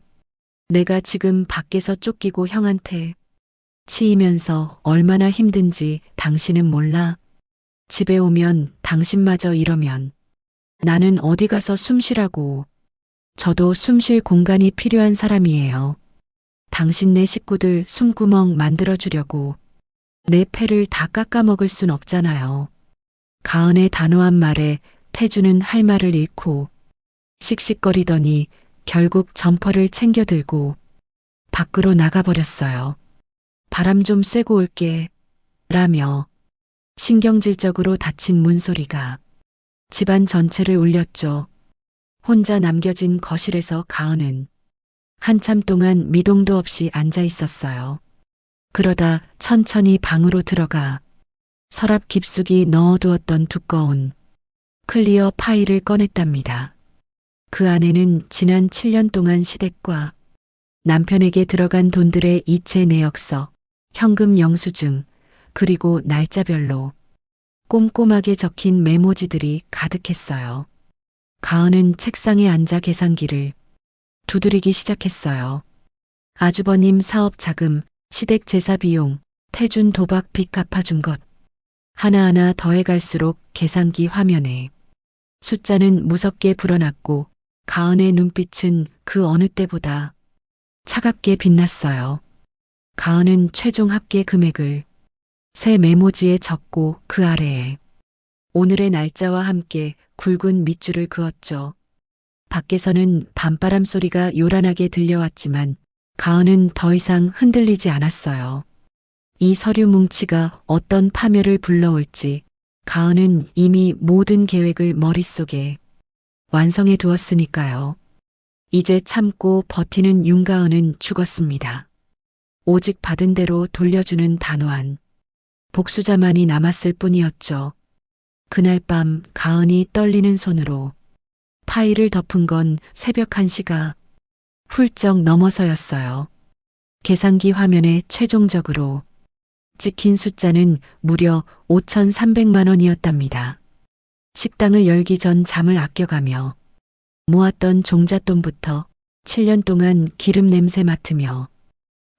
내가 지금 밖에서 쫓기고 형한테 치이면서 얼마나 힘든지 당신은 몰라. 집에 오면 당신마저 이러면 나는 어디 가서 숨 쉬라고. 저도 숨 쉴 공간이 필요한 사람이에요. 당신네 식구들 숨구멍 만들어주려고 내 패를 다 깎아먹을 순 없잖아요. 가은의 단호한 말에 태주는 할 말을 잃고 씩씩거리더니 결국 점퍼를 챙겨 들고 밖으로 나가버렸어요. 바람 좀 쐬고 올게 라며 신경질적으로 닫힌 문소리가 집안 전체를 울렸죠. 혼자 남겨진 거실에서 가은은 한참 동안 미동도 없이 앉아 있었어요. 그러다 천천히 방으로 들어가 서랍 깊숙이 넣어두었던 두꺼운 클리어 파일을 꺼냈답니다. 그 안에는 지난 7년 동안 시댁과 남편에게 들어간 돈들의 이체 내역서, 현금 영수증, 그리고 날짜별로 꼼꼼하게 적힌 메모지들이 가득했어요. 가은은 책상에 앉아 계산기를 두드리기 시작했어요. 아주버님 사업 자금, 시댁 제사 비용, 태준 도박 빚 갚아준 것. 하나하나 더해갈수록 계산기 화면에 숫자는 무섭게 불어났고 가은의 눈빛은 그 어느 때보다 차갑게 빛났어요. 가은은 최종 합계 금액을 새 메모지에 적고 그 아래에 오늘의 날짜와 함께 굵은 밑줄을 그었죠. 밖에서는 밤바람 소리가 요란하게 들려왔지만 가은은 더 이상 흔들리지 않았어요. 이 서류 뭉치가 어떤 파멸을 불러올지 가은은 이미 모든 계획을 머릿속에 완성해 두었으니까요. 이제 참고 버티는 윤가은은 죽었습니다. 오직 받은 대로 돌려주는 단호한 복수자만이 남았을 뿐이었죠. 그날 밤 가은이 떨리는 손으로 파일을 덮은 건 새벽 1시가 훌쩍 넘어서였어요. 계산기 화면에 최종적으로 찍힌 숫자는 무려 5,300만 원이었답니다. 식당을 열기 전 잠을 아껴가며 모았던 종잣돈부터 7년 동안 기름 냄새 맡으며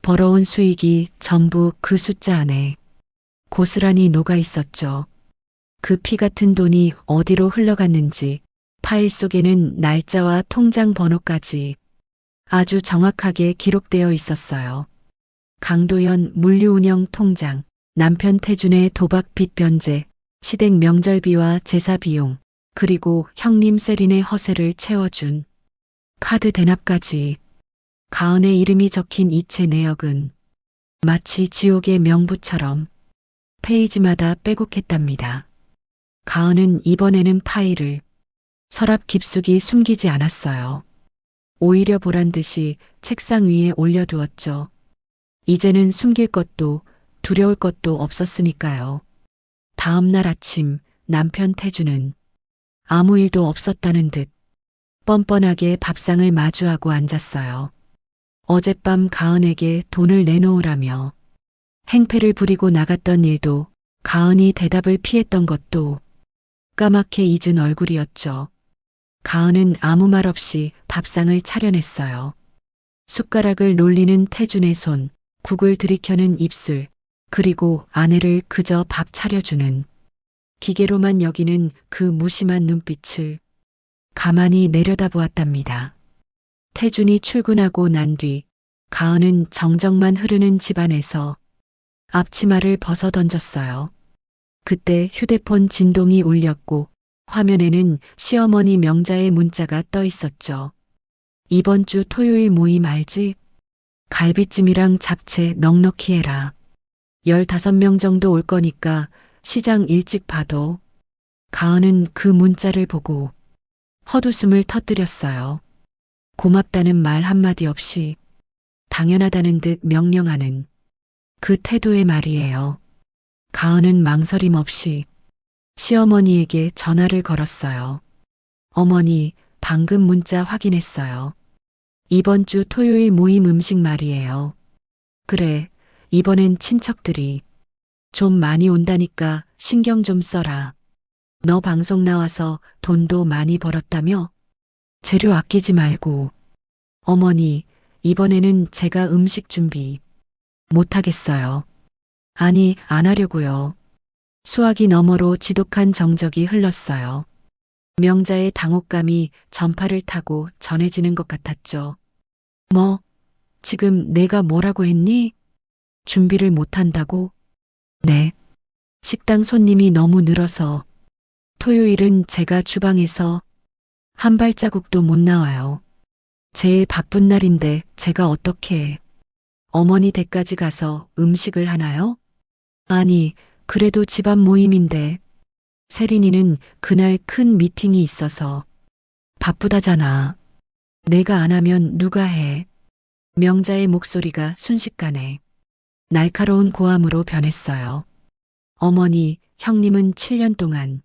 벌어온 수익이 전부 그 숫자 안에 고스란히 녹아 있었죠. 그 피 같은 돈이 어디로 흘러갔는지 파일 속에는 날짜와 통장 번호까지 아주 정확하게 기록되어 있었어요. 강도현 물류운영 통장, 남편 태준의 도박 빚 변제, 시댁 명절비와 제사 비용, 그리고 형님 세린의 허세를 채워준 카드 대납까지. 가은의 이름이 적힌 이체 내역은 마치 지옥의 명부처럼 페이지마다 빼곡했답니다. 가은은 이번에는 파일을 서랍 깊숙이 숨기지 않았어요. 오히려 보란 듯이 책상 위에 올려두었죠. 이제는 숨길 것도 두려울 것도 없었으니까요. 다음 날 아침 남편 태주는 아무 일도 없었다는 듯 뻔뻔하게 밥상을 마주하고 앉았어요. 어젯밤 가은에게 돈을 내놓으라며 행패를 부리고 나갔던 일도 가은이 대답을 피했던 것도 까맣게 잊은 얼굴이었죠. 가은은 아무 말 없이 밥상을 차려냈어요. 숟가락을 놀리는 태준의 손, 국을 들이켜는 입술, 그리고 아내를 그저 밥 차려주는 기계로만 여기는 그 무심한 눈빛을 가만히 내려다보았답니다. 태준이 출근하고 난 뒤 가은은 정적만 흐르는 집안에서 앞치마를 벗어 던졌어요. 그때 휴대폰 진동이 울렸고 화면에는 시어머니 명자의 문자가 떠 있었죠. 이번 주 토요일 모임 알지? 갈비찜이랑 잡채 넉넉히 해라. 15명 정도 올 거니까 시장 일찍 봐도. 가은은 그 문자를 보고 헛웃음을 터뜨렸어요. 고맙다는 말 한마디 없이 당연하다는 듯 명령하는 그 태도의 말이에요. 가은은 망설임 없이 시어머니에게 전화를 걸었어요. 어머니, 방금 문자 확인했어요. 이번 주 토요일 모임 음식 말이에요. 그래, 이번엔 친척들이 좀 많이 온다니까 신경 좀 써라. 너 방송 나와서 돈도 많이 벌었다며? 재료 아끼지 말고. 어머니, 이번에는 제가 음식 준비 못하겠어요. 아니, 안 하려고요. 수화기 너머로 지독한 정적이 흘렀어요. 명자의 당혹감이 전파를 타고 전해지는 것 같았죠. 뭐, 지금 내가 뭐라고 했니? 준비를 못한다고? 네. 식당 손님이 너무 늘어서 토요일은 제가 주방에서 한 발자국도 못 나와요. 제일 바쁜 날인데 제가 어떻게 어머니 댁까지 가서 음식을 하나요? 아니, 그래도 집안 모임인데 세린이는 그날 큰 미팅이 있어서 바쁘다잖아. 내가 안 하면 누가 해? 명자의 목소리가 순식간에 날카로운 고함으로 변했어요. 어머니, 형님은 7년 동안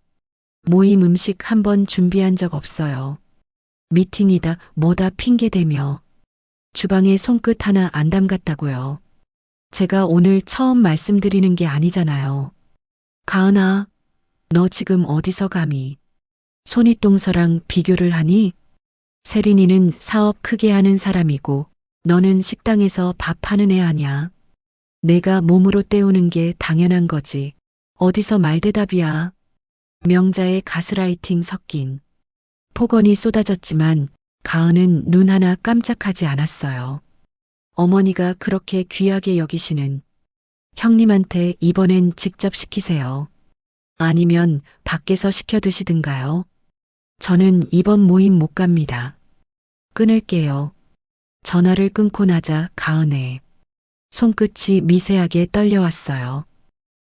모임 음식 한 번 준비한 적 없어요. 미팅이다 뭐다 핑계대며 주방에 손끝 하나 안 담갔다고요. 제가 오늘 처음 말씀드리는 게 아니잖아요. 가은아, 너 지금 어디서 감히 손윗동서랑 비교를 하니? 세린이는 사업 크게 하는 사람이고 너는 식당에서 밥하는 애 아냐. 내가 몸으로 때우는 게 당연한 거지. 어디서 말대답이야. 명자의 가스라이팅 섞인 폭언이 쏟아졌지만 가은은 눈 하나 깜짝하지 않았어요. 어머니가 그렇게 귀하게 여기시는 형님한테 이번엔 직접 시키세요. 아니면 밖에서 시켜 드시든가요. 저는 이번 모임 못 갑니다. 끊을게요. 전화를 끊고 나자 가은의 손끝이 미세하게 떨려왔어요.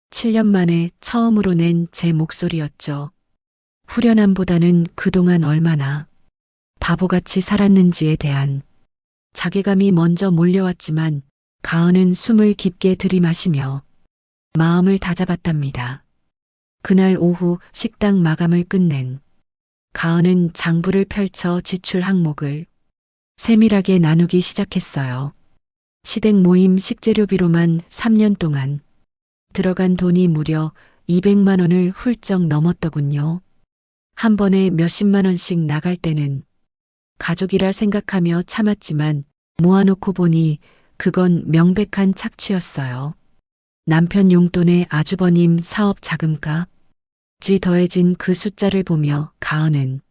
7년 만에 처음으로 낸 제 목소리였죠. 후련함보다는 그동안 얼마나 바보같이 살았는지에 대한 자괴감이 먼저 몰려왔지만 가은은 숨을 깊게 들이마시며 마음을 다잡았답니다. 그날 오후 식당 마감을 끝낸 가은은 장부를 펼쳐 지출 항목을 세밀하게 나누기 시작했어요. 시댁 모임 식재료비로만 3년 동안 들어간 돈이 무려 200만 원을 훌쩍 넘었더군요. 한 번에 몇십만 원씩 나갈 때는 가족이라 생각하며 참았지만 모아놓고 보니 그건 명백한 착취였어요. 남편 용돈에 아주버님 사업 자금까지 더해진 그 숫자를 보며 가은은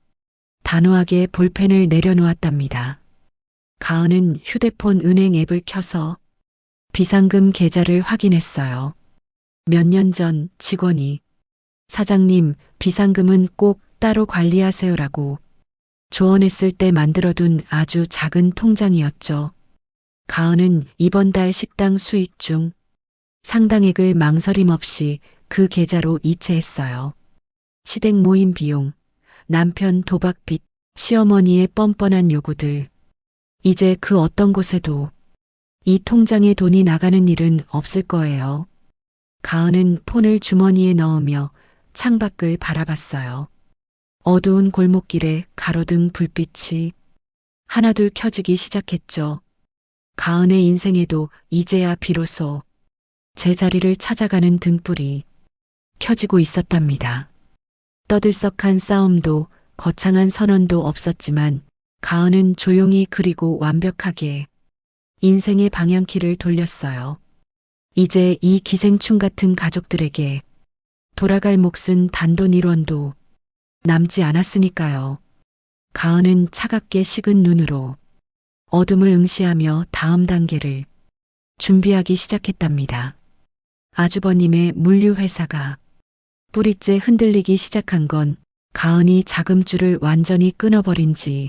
단호하게 볼펜을 내려놓았답니다. 가은은 휴대폰 은행 앱을 켜서 비상금 계좌를 확인했어요. 몇 년 전 직원이 사장님, 비상금은 꼭 따로 관리하세요라고 조언했을 때 만들어둔 아주 작은 통장이었죠. 가은은 이번 달 식당 수익 중 상당액을 망설임 없이 그 계좌로 이체했어요. 시댁 모임 비용, 남편 도박빚, 시어머니의 뻔뻔한 요구들. 이제 그 어떤 곳에도 이 통장에 돈이 나가는 일은 없을 거예요. 가은은 폰을 주머니에 넣으며 창밖을 바라봤어요. 어두운 골목길에 가로등 불빛이 하나둘 켜지기 시작했죠. 가은의 인생에도 이제야 비로소 제자리를 찾아가는 등불이 켜지고 있었답니다. 떠들썩한 싸움도 거창한 선언도 없었지만 가은은 조용히 그리고 완벽하게 인생의 방향키를 돌렸어요. 이제 이 기생충 같은 가족들에게 돌아갈 몫은 단돈 1원도 남지 않았으니까요. 가은은 차갑게 식은 눈으로 어둠을 응시하며 다음 단계를 준비하기 시작했답니다. 아주버님의 물류회사가 뿌리째 흔들리기 시작한 건 가은이 자금줄을 완전히 끊어버린 지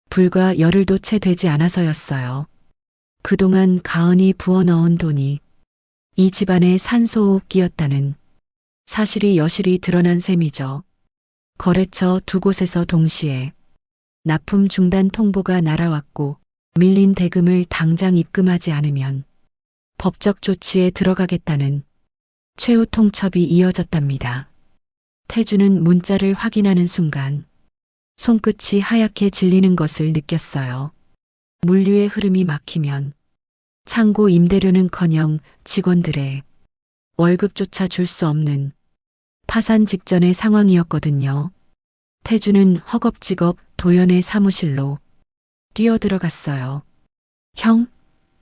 불과 열흘도 채 되지 않아서였어요. 그동안 가은이 부어넣은 돈이 이 집안의 산소호흡기였다는 사실이 여실히 드러난 셈이죠. 거래처 두 곳에서 동시에 납품 중단 통보가 날아왔고 밀린 대금을 당장 입금하지 않으면 법적 조치에 들어가겠다는 최후 통첩이 이어졌답니다. 태주는 문자를 확인하는 순간 손끝이 하얗게 질리는 것을 느꼈어요. 물류의 흐름이 막히면 창고 임대료는커녕 직원들의 월급조차 줄 수 없는 파산 직전의 상황이었거든요. 태주는 허겁지겁 도연의 사무실로 뛰어들어갔어요. 형,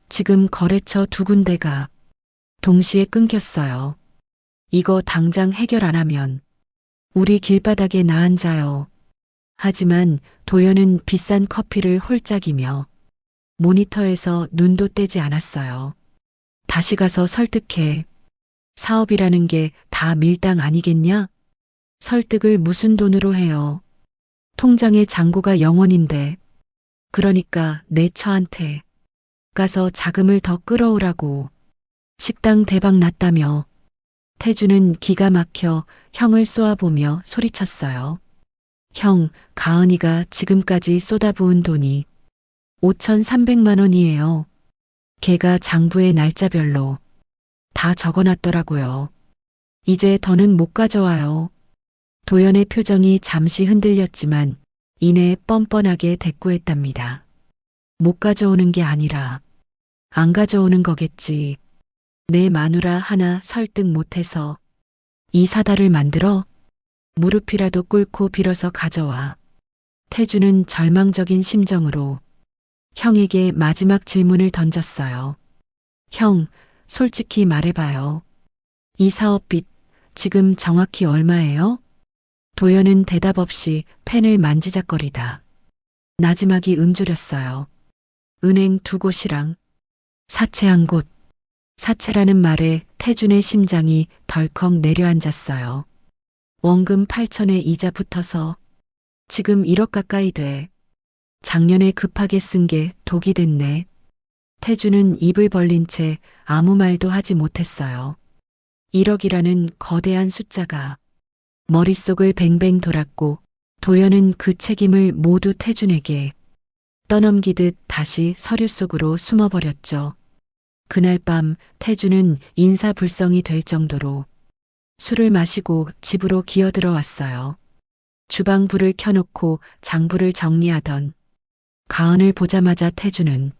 지금 거래처 두 군데가 동시에 끊겼어요. 이거 당장 해결 안 하면 우리 길바닥에 나앉아요. 하지만 도연은 비싼 커피를 홀짝이며 모니터에서 눈도 떼지 않았어요. 다시 가서 설득해. 사업이라는 게 다 밀당 아니겠냐? 설득을 무슨 돈으로 해요? 통장에 잔고가 0원인데. 그러니까 내 처한테 가서 자금을 더 끌어오라고. 식당 대박 났다며. 태주는 기가 막혀 형을 쏘아보며 소리쳤어요. 형, 가은이가 지금까지 쏟아부은 돈이 5,300만 원이에요. 걔가 장부에 날짜별로 다 적어놨더라고요. 이제 더는 못 가져와요. 도연의 표정이 잠시 흔들렸지만 이내 뻔뻔하게 대꾸했답니다. 못 가져오는 게 아니라 안 가져오는 거겠지. 내 마누라 하나 설득 못해서 이 사달을 만들어? 무릎이라도 꿇고 빌어서 가져와. 태주는 절망적인 심정으로 형에게 마지막 질문을 던졌어요. 형, 솔직히 말해봐요. 이 사업빚 지금 정확히 얼마예요? 도연은 대답 없이 펜을 만지작거리다 나지막이 응조렸어요. 은행 두 곳이랑 사채 한 곳. 사채라는 말에 태준의 심장이 덜컥 내려앉았어요. 원금 8천에 이자 붙어서 지금 1억 가까이 돼. 작년에 급하게 쓴 게 독이 됐네. 태주는 입을 벌린 채 아무 말도 하지 못했어요. 1억이라는 거대한 숫자가 머릿속을 뱅뱅 돌았고 도연은 그 책임을 모두 태준에게 떠넘기듯 다시 서류 속으로 숨어버렸죠. 그날 밤 태준은 인사불성이 될 정도로 술을 마시고 집으로 기어들어왔어요. 주방 불을 켜놓고 장부를 정리하던 가은을 보자마자 태준은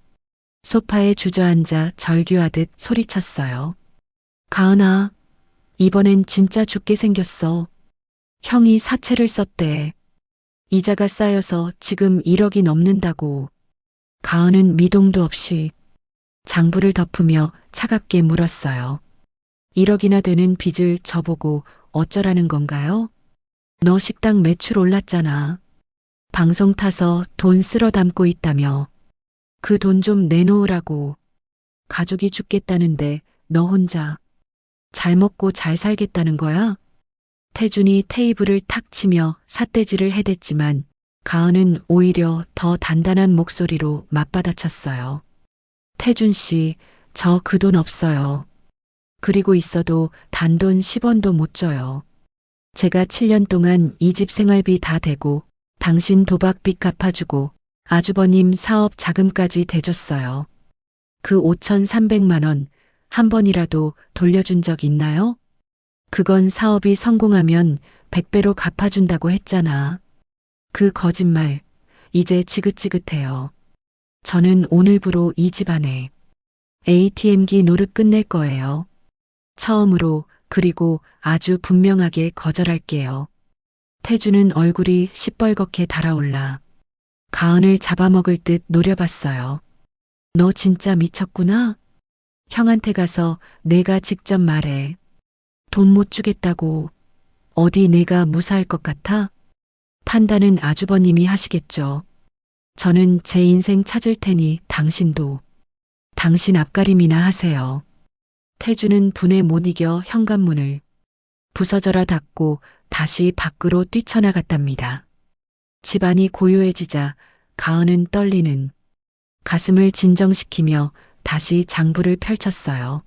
소파에 주저앉아 절규하듯 소리쳤어요. 가은아, 이번엔 진짜 죽게 생겼어. 형이 사채를 썼대. 이자가 쌓여서 지금 1억이 넘는다고. 가은은 미동도 없이 장부를 덮으며 차갑게 물었어요. 1억이나 되는 빚을 저보고 어쩌라는 건가요? 너 식당 매출 올랐잖아. 방송 타서 돈 쓸어 담고 있다며. 그 돈 좀 내놓으라고. 가족이 죽겠다는데 너 혼자 잘 먹고 잘 살겠다는 거야? 태준이 테이블을 탁 치며 삿대질을 해댔지만 가은은 오히려 더 단단한 목소리로 맞받아쳤어요. 태준 씨, 저 그 돈 없어요. 그리고 있어도 단돈 10원도 못 줘요. 제가 7년 동안 이 집 생활비 다 대고 당신 도박빚 갚아주고 아주버님 사업 자금까지 대줬어요. 그 5,300만 원 한 번이라도 돌려준 적 있나요? 그건 사업이 성공하면 100배로 갚아준다고 했잖아. 그 거짓말, 이제 지긋지긋해요. 저는 오늘부로 이 집안에 ATM기 노릇 끝낼 거예요. 처음으로, 그리고 아주 분명하게 거절할게요. 태주는 얼굴이 시뻘겋게 달아올라 가은을 잡아먹을 듯 노려봤어요. 너 진짜 미쳤구나? 형한테 가서 내가 직접 말해. 돈 못 주겠다고. 어디 내가 무사할 것 같아? 판단은 아주버님이 하시겠죠. 저는 제 인생 찾을 테니 당신도 당신 앞가림이나 하세요. 태주는 분에 못 이겨 현관문을 부서져라 닫고 다시 밖으로 뛰쳐나갔답니다. 집안이 고요해지자 가은은 떨리는 가슴을 진정시키며 다시 장부를 펼쳤어요.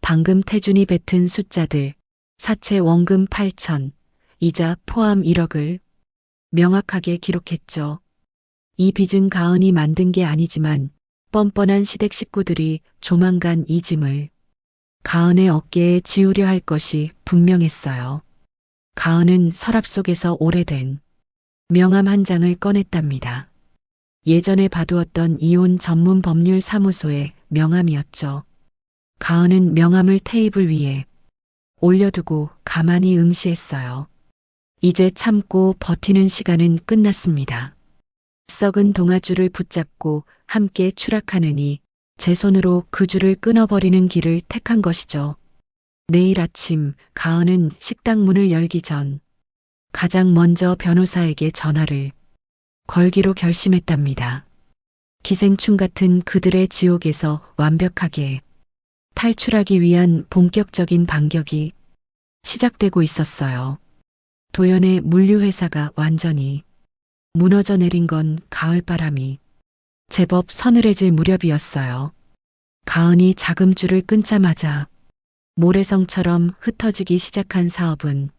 방금 태준이 뱉은 숫자들, 사채 원금 8천, 이자 포함 1억을 명확하게 기록했죠. 이 빚은 가은이 만든 게 아니지만 뻔뻔한 시댁 식구들이 조만간 이 짐을 가은의 어깨에 지우려 할 것이 분명했어요. 가은은 서랍 속에서 오래된 명함 한 장을 꺼냈답니다. 예전에 봐두었던 이혼 전문 법률 사무소의 명함이었죠. 가은은 명함을 테이블 위에 올려두고 가만히 응시했어요. 이제 참고 버티는 시간은 끝났습니다. 썩은 동아줄을 붙잡고 함께 추락하느니 제 손으로 그 줄을 끊어버리는 길을 택한 것이죠. 내일 아침 가은은 식당 문을 열기 전 가장 먼저 변호사에게 전화를 걸기로 결심했답니다. 기생충 같은 그들의 지옥에서 완벽하게 탈출하기 위한 본격적인 반격이 시작되고 있었어요. 도연의 물류회사가 완전히 무너져 내린 건 가을바람이 제법 서늘해질 무렵이었어요. 가은이 자금줄을 끊자마자 모래성처럼 흩어지기 시작한 사업은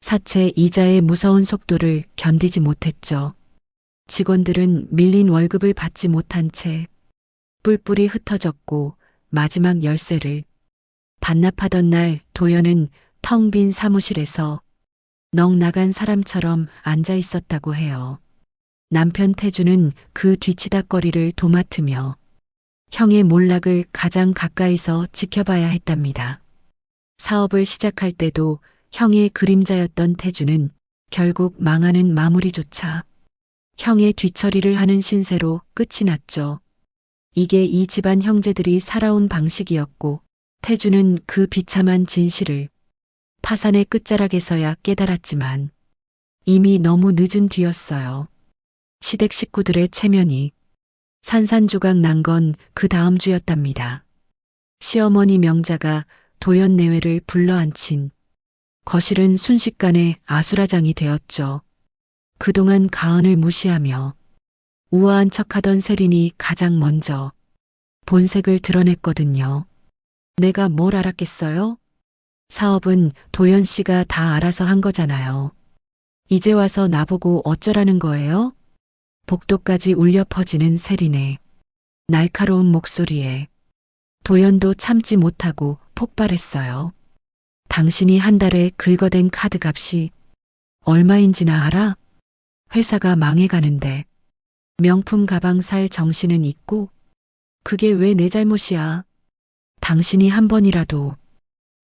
사채 이자의 무서운 속도를 견디지 못했죠. 직원들은 밀린 월급을 받지 못한 채 뿔뿔이 흩어졌고 마지막 열쇠를 반납하던 날 도연은 텅 빈 사무실에서 넋 나간 사람처럼 앉아 있었다고 해요. 남편 태주는 그 뒤치다꺼리를 도맡으며 형의 몰락을 가장 가까이서 지켜봐야 했답니다. 사업을 시작할 때도 형의 그림자였던 태주는 결국 망하는 마무리조차 형의 뒤처리를 하는 신세로 끝이 났죠. 이게 이 집안 형제들이 살아온 방식이었고 태주는 그 비참한 진실을 파산의 끝자락에서야 깨달았지만 이미 너무 늦은 뒤였어요. 시댁 식구들의 체면이 산산조각 난 건 그 다음 주였답니다. 시어머니 명자가 도연 내외를 불러앉힌 거실은 순식간에 아수라장이 되었죠. 그동안 가은을 무시하며 우아한 척하던 세린이 가장 먼저 본색을 드러냈거든요. 내가 뭘 알았겠어요? 사업은 도연 씨가 다 알아서 한 거잖아요. 이제 와서 나보고 어쩌라는 거예요? 복도까지 울려 퍼지는 세린의 날카로운 목소리에 도연도 참지 못하고 폭발했어요. 당신이 한 달에 긁어댄 카드값이 얼마인지나 알아? 회사가 망해가는데 명품 가방 살 정신은 있고 그게 왜 내 잘못이야? 당신이 한 번이라도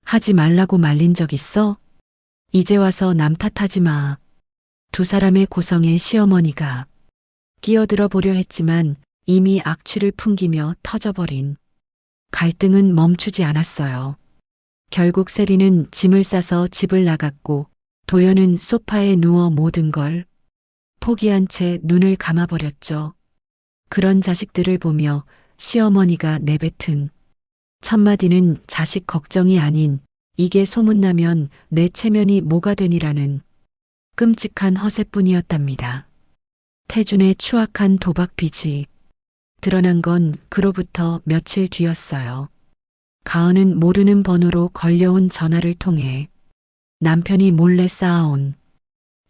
하지 말라고 말린 적 있어? 이제 와서 남 탓하지 마. 두 사람의 고성에 시어머니가 끼어들어 보려 했지만 이미 악취를 풍기며 터져버린 갈등은 멈추지 않았어요. 결국 세리는 짐을 싸서 집을 나갔고 도연은 소파에 누워 모든 걸 포기한 채 눈을 감아버렸죠. 그런 자식들을 보며 시어머니가 내뱉은 첫마디는 자식 걱정이 아닌 이게 소문나면 내 체면이 뭐가 되니라는 끔찍한 허세뿐이었답니다. 태준의 추악한 도박 빚이 드러난 건 그로부터 며칠 뒤였어요. 가은은 모르는 번호로 걸려온 전화를 통해 남편이 몰래 쌓아온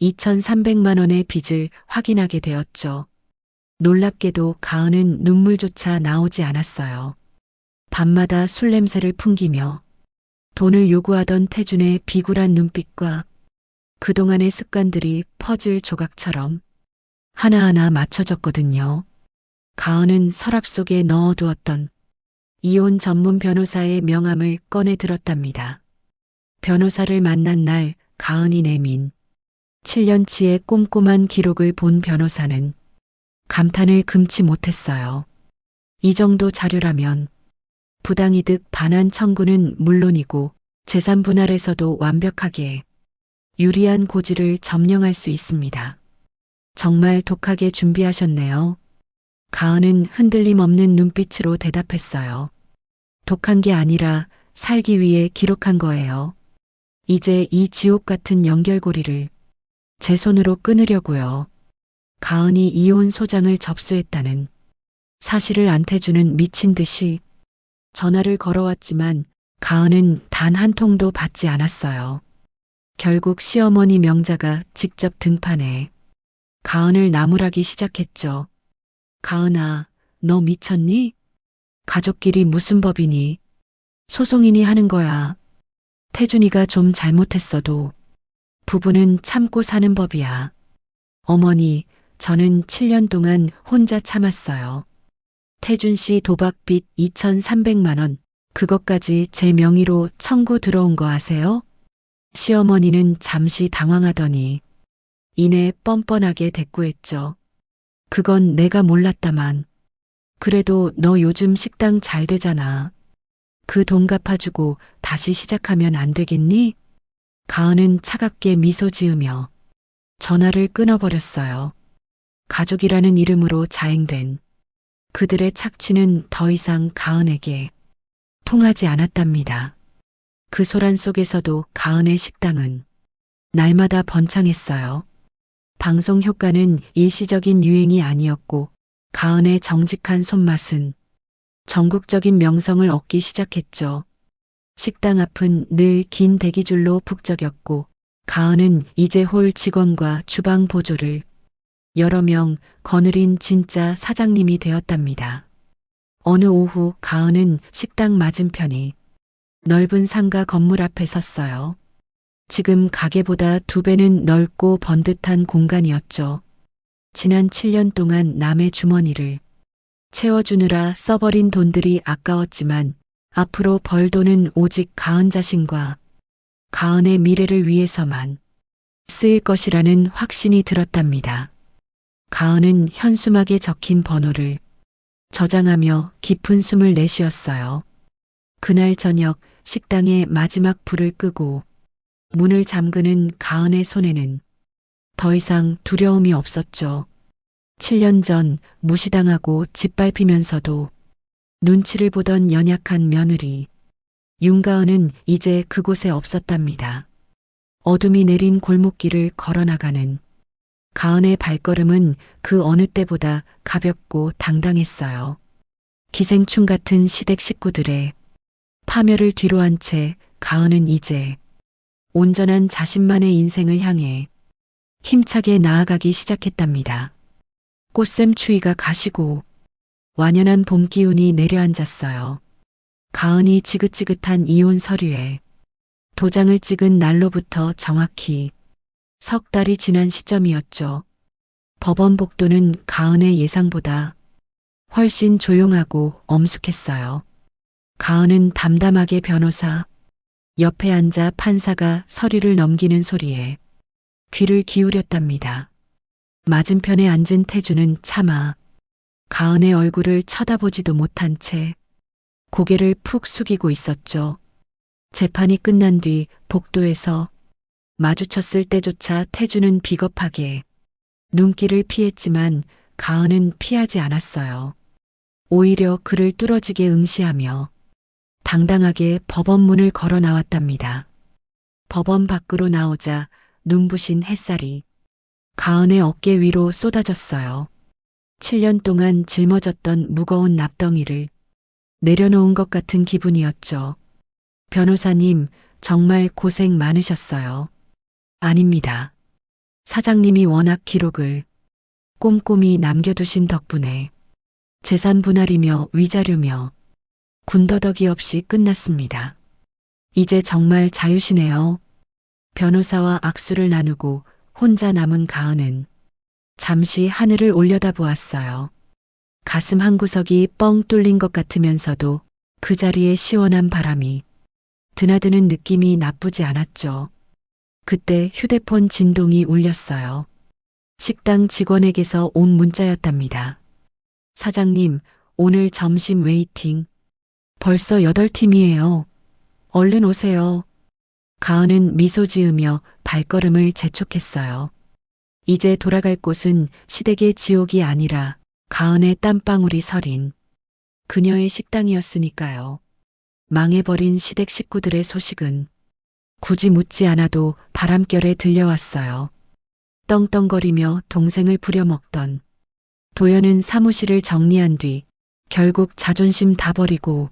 2,300만 원의 빚을 확인하게 되었죠. 놀랍게도 가은은 눈물조차 나오지 않았어요. 밤마다 술 냄새를 풍기며 돈을 요구하던 태준의 비굴한 눈빛과 그동안의 습관들이 퍼즐 조각처럼 하나하나 맞춰졌거든요. 가은은 서랍 속에 넣어두었던 이혼 전문 변호사의 명함을 꺼내 들었답니다. 변호사를 만난 날 가은이 내민 7년치의 꼼꼼한 기록을 본 변호사는 감탄을 금치 못했어요. 이 정도 자료라면 부당이득 반환 청구는 물론이고 재산 분할에서도 완벽하게 유리한 고지를 점령할 수 있습니다. 정말 독하게 준비하셨네요. 가은은 흔들림 없는 눈빛으로 대답했어요. 독한 게 아니라 살기 위해 기록한 거예요. 이제 이 지옥 같은 연결고리를 제 손으로 끊으려고요. 가은이 이혼 소장을 접수했다는 사실을 안태주는 미친 듯이 전화를 걸어왔지만 가은은 단 한 통도 받지 않았어요. 결국 시어머니 명자가 직접 등판해 가은을 나무라기 시작했죠. 가은아, 너 미쳤니? 가족끼리 무슨 법이니? 소송이니 하는 거야. 태준이가 좀 잘못했어도 부부는 참고 사는 법이야. 어머니, 저는 7년 동안 혼자 참았어요. 태준 씨 도박빚 2,300만 원, 그것까지 제 명의로 청구 들어온 거 아세요? 시어머니는 잠시 당황하더니 이내 뻔뻔하게 대꾸했죠. 그건 내가 몰랐다만. 그래도 너 요즘 식당 잘 되잖아. 그 돈 갚아주고 다시 시작하면 안 되겠니? 가은은 차갑게 미소 지으며 전화를 끊어버렸어요. 가족이라는 이름으로 자행된 그들의 착취는 더 이상 가은에게 통하지 않았답니다. 그 소란 속에서도 가은의 식당은 날마다 번창했어요. 방송 효과는 일시적인 유행이 아니었고 가은의 정직한 손맛은 전국적인 명성을 얻기 시작했죠. 식당 앞은 늘 긴 대기줄로 북적였고 가은은 이제 홀 직원과 주방 보조를 여러 명 거느린 진짜 사장님이 되었답니다. 어느 오후 가은은 식당 맞은편이 넓은 상가 건물 앞에 섰어요. 지금 가게보다 2배는 넓고 번듯한 공간이었죠. 지난 7년 동안 남의 주머니를 채워주느라 써버린 돈들이 아까웠지만 앞으로 벌 돈은 오직 가은 자신과 가은의 미래를 위해서만 쓰일 것이라는 확신이 들었답니다. 가은은 현수막에 적힌 번호를 저장하며 깊은 숨을 내쉬었어요. 그날 저녁 식당의 마지막 불을 끄고 문을 잠그는 가은의 손에는 더 이상 두려움이 없었죠. 7년 전 무시당하고 짓밟히면서도 눈치를 보던 연약한 며느리 윤가은은 이제 그곳에 없었답니다. 어둠이 내린 골목길을 걸어나가는 가은의 발걸음은 그 어느 때보다 가볍고 당당했어요. 기생충 같은 시댁 식구들의 파멸을 뒤로한 채 가은은 이제 온전한 자신만의 인생을 향해 힘차게 나아가기 시작했답니다. 꽃샘 추위가 가시고 완연한 봄 기운이 내려앉았어요. 가은이 지긋지긋한 이혼 서류에 도장을 찍은 날로부터 정확히 석 달이 지난 시점이었죠. 법원 복도는 가은의 예상보다 훨씬 조용하고 엄숙했어요. 가은은 담담하게 변호사, 옆에 앉아 판사가 서류를 넘기는 소리에 귀를 기울였답니다. 맞은편에 앉은 태주는 차마 가은의 얼굴을 쳐다보지도 못한 채 고개를 푹 숙이고 있었죠. 재판이 끝난 뒤 복도에서 마주쳤을 때조차 태주는 비겁하게 눈길을 피했지만 가은은 피하지 않았어요. 오히려 그를 뚫어지게 응시하며 당당하게 법원 문을 걸어 나왔답니다. 법원 밖으로 나오자 눈부신 햇살이 가은의 어깨 위로 쏟아졌어요. 7년 동안 짊어졌던 무거운 납덩이를 내려놓은 것 같은 기분이었죠. 변호사님, 정말 고생 많으셨어요. 아닙니다. 사장님이 워낙 기록을 꼼꼼히 남겨두신 덕분에 재산 분할이며 위자료며 군더더기 없이 끝났습니다. 이제 정말 자유시네요. 변호사와 악수를 나누고 혼자 남은 가은은 잠시 하늘을 올려다보았어요. 가슴 한구석이 뻥 뚫린 것 같으면서도 그 자리에 시원한 바람이 드나드는 느낌이 나쁘지 않았죠. 그때 휴대폰 진동이 울렸어요. 식당 직원에게서 온 문자였답니다. 사장님, 오늘 점심 웨이팅. 벌써 8팀이에요. 얼른 오세요. 가은은 미소 지으며 발걸음을 재촉했어요. 이제 돌아갈 곳은 시댁의 지옥이 아니라 가은의 땀방울이 서린 그녀의 식당이었으니까요. 망해버린 시댁 식구들의 소식은 굳이 묻지 않아도 바람결에 들려왔어요. 떵떵거리며 동생을 부려먹던 도연은 사무실을 정리한 뒤 결국 자존심 다 버리고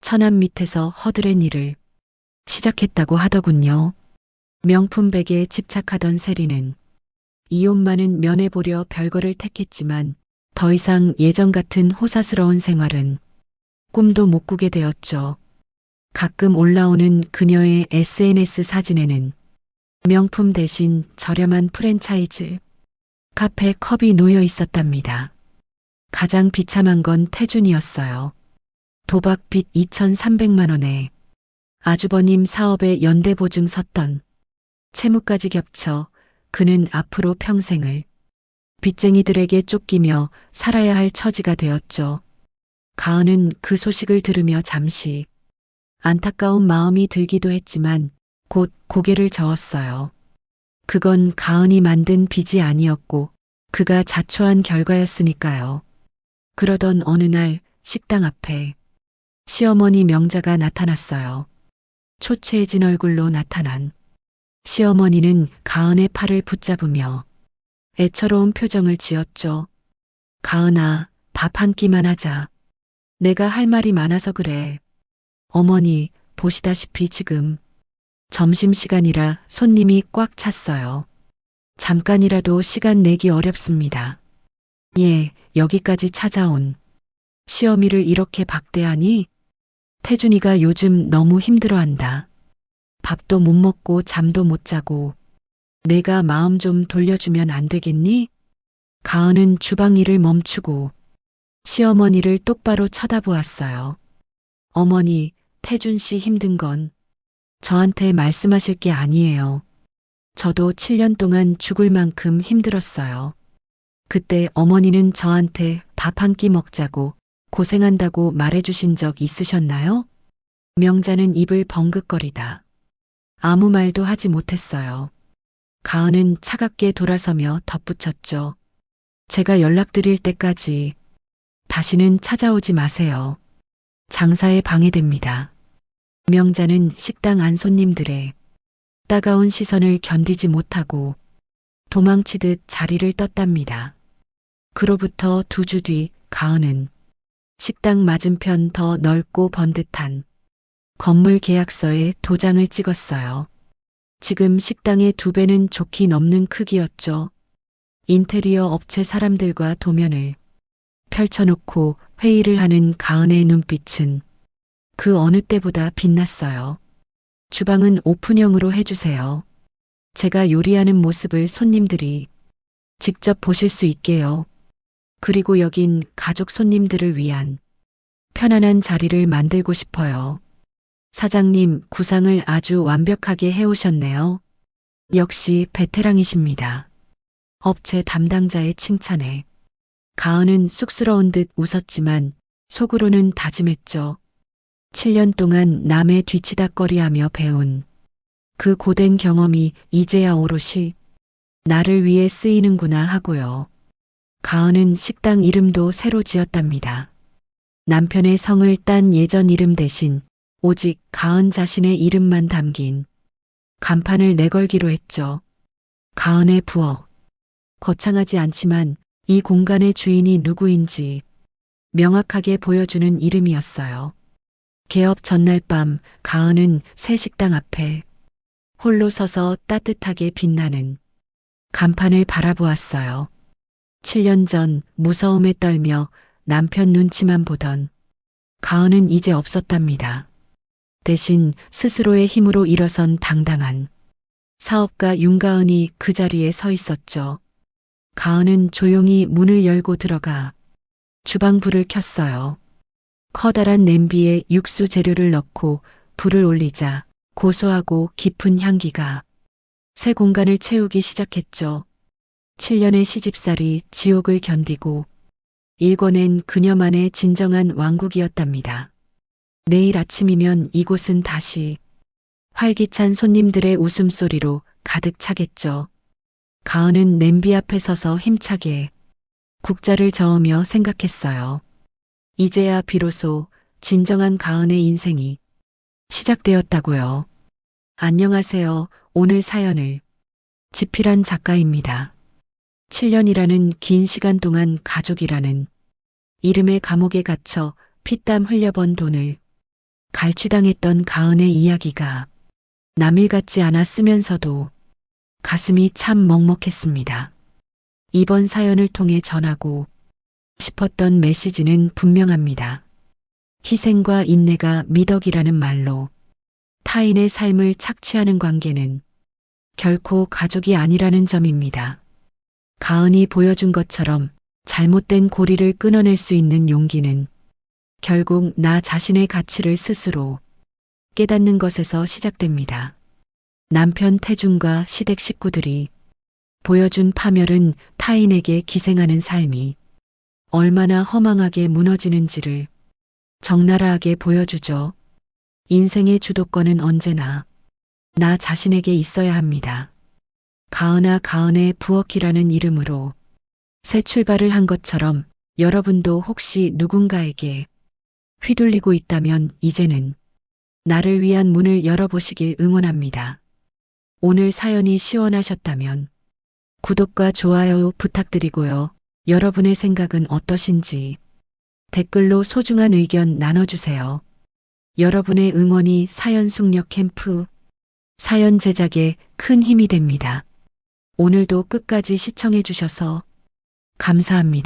처남 밑에서 허드렛 일을 시작했다고 하더군요. 명품 베개에 집착하던 세리는 이혼만은 면해보려 별거를 택했지만 더 이상 예전 같은 호사스러운 생활은 꿈도 못 꾸게 되었죠. 가끔 올라오는 그녀의 SNS 사진에는 명품 대신 저렴한 프랜차이즈 카페 컵이 놓여 있었답니다. 가장 비참한 건 태준이었어요. 도박 빚 2,300만 원에 아주버님 사업에 연대보증 섰던 채무까지 겹쳐 그는 앞으로 평생을 빚쟁이들에게 쫓기며 살아야 할 처지가 되었죠. 가은은 그 소식을 들으며 잠시 안타까운 마음이 들기도 했지만 곧 고개를 저었어요. 그건 가은이 만든 빚이 아니었고 그가 자초한 결과였으니까요. 그러던 어느 날 식당 앞에 시어머니 명자가 나타났어요. 초췌해진 얼굴로 나타난 시어머니는 가은의 팔을 붙잡으며 애처로운 표정을 지었죠. 가은아, 밥 한 끼만 하자. 내가 할 말이 많아서 그래. 어머니, 보시다시피 지금 점심시간이라 손님이 꽉 찼어요. 잠깐이라도 시간 내기 어렵습니다. 예, 여기까지 찾아온 시어미를 이렇게 박대하니? 태준이가 요즘 너무 힘들어한다. 밥도 못 먹고 잠도 못 자고 내가 마음 좀 돌려주면 안 되겠니? 가은은 주방 일을 멈추고 시어머니를 똑바로 쳐다보았어요. 어머니, 태준 씨 힘든 건 저한테 말씀하실 게 아니에요. 저도 7년 동안 죽을 만큼 힘들었어요. 그때 어머니는 저한테 밥 한 끼 먹자고 고생한다고 말해주신 적 있으셨나요? 명자는 입을 벙긋거리다 아무 말도 하지 못했어요. 가은은 차갑게 돌아서며 덧붙였죠. 제가 연락드릴 때까지 다시는 찾아오지 마세요. 장사에 방해됩니다. 명자는 식당 안 손님들의 따가운 시선을 견디지 못하고 도망치듯 자리를 떴답니다. 그로부터 2주 뒤 가은은 식당 맞은편 더 넓고 번듯한 건물 계약서에 도장을 찍었어요. 지금 식당의 2배는 좋게 넘는 크기였죠. 인테리어 업체 사람들과 도면을 펼쳐놓고 회의를 하는 가은의 눈빛은 그 어느 때보다 빛났어요. 주방은 오픈형으로 해주세요. 제가 요리하는 모습을 손님들이 직접 보실 수 있게요. 그리고 여긴 가족 손님들을 위한 편안한 자리를 만들고 싶어요. 사장님, 구상을 아주 완벽하게 해오셨네요. 역시 베테랑이십니다. 업체 담당자의 칭찬에 가은은 쑥스러운 듯 웃었지만 속으로는 다짐했죠. 7년 동안 남의 뒤치다꺼리하며 배운 그 고된 경험이 이제야 오롯이 나를 위해 쓰이는구나 하고요. 가은은 식당 이름도 새로 지었답니다. 남편의 성을 딴 예전 이름 대신 오직 가은 자신의 이름만 담긴 간판을 내걸기로 했죠. 가은의 부엌. 거창하지 않지만 이 공간의 주인이 누구인지 명확하게 보여주는 이름이었어요. 개업 전날 밤 가은은 새 식당 앞에 홀로 서서 따뜻하게 빛나는 간판을 바라보았어요. 7년 전 무서움에 떨며 남편 눈치만 보던 가은은 이제 없었답니다. 대신 스스로의 힘으로 일어선 당당한 사업가 윤가은이 그 자리에 서 있었죠. 가은은 조용히 문을 열고 들어가 주방 불을 켰어요. 커다란 냄비에 육수 재료를 넣고 불을 올리자 고소하고 깊은 향기가 새 공간을 채우기 시작했죠. 7년의 시집살이 지옥을 견디고 일궈낸 그녀만의 진정한 왕국이었답니다. 내일 아침이면 이곳은 다시 활기찬 손님들의 웃음소리로 가득 차겠죠. 가은은 냄비 앞에 서서 힘차게 국자를 저으며 생각했어요. 이제야 비로소 진정한 가은의 인생이 시작되었다고요. 안녕하세요. 오늘 사연을 지필한 작가입니다. 7년이라는 긴 시간 동안 가족이라는 이름의 감옥에 갇혀 피땀 흘려번 돈을 갈취당했던 가은의 이야기가 남일 같지 않았으면서도 가슴이 참 먹먹했습니다. 이번 사연을 통해 전하고 싶었던 메시지는 분명합니다. 희생과 인내가 미덕이라는 말로 타인의 삶을 착취하는 관계는 결코 가족이 아니라는 점입니다. 가은이 보여준 것처럼 잘못된 고리를 끊어낼 수 있는 용기는 결국 나 자신의 가치를 스스로 깨닫는 것에서 시작됩니다. 남편 태중과 시댁 식구들이 보여준 파멸은 타인에게 기생하는 삶이 얼마나 허망하게 무너지는지를 적나라하게 보여주죠. 인생의 주도권은 언제나 나 자신에게 있어야 합니다. 가은아 가은의 부엌이라는 이름으로 새 출발을 한 것처럼 여러분도 혹시 누군가에게 휘둘리고 있다면 이제는 나를 위한 문을 열어보시길 응원합니다. 오늘 사연이 시원하셨다면 구독과 좋아요 부탁드리고요. 여러분의 생각은 어떠신지 댓글로 소중한 의견 나눠주세요. 여러분의 응원이 사연 숙력 캠프, 사연 제작에 큰 힘이 됩니다. 오늘도 끝까지 시청해 주셔서 감사합니다.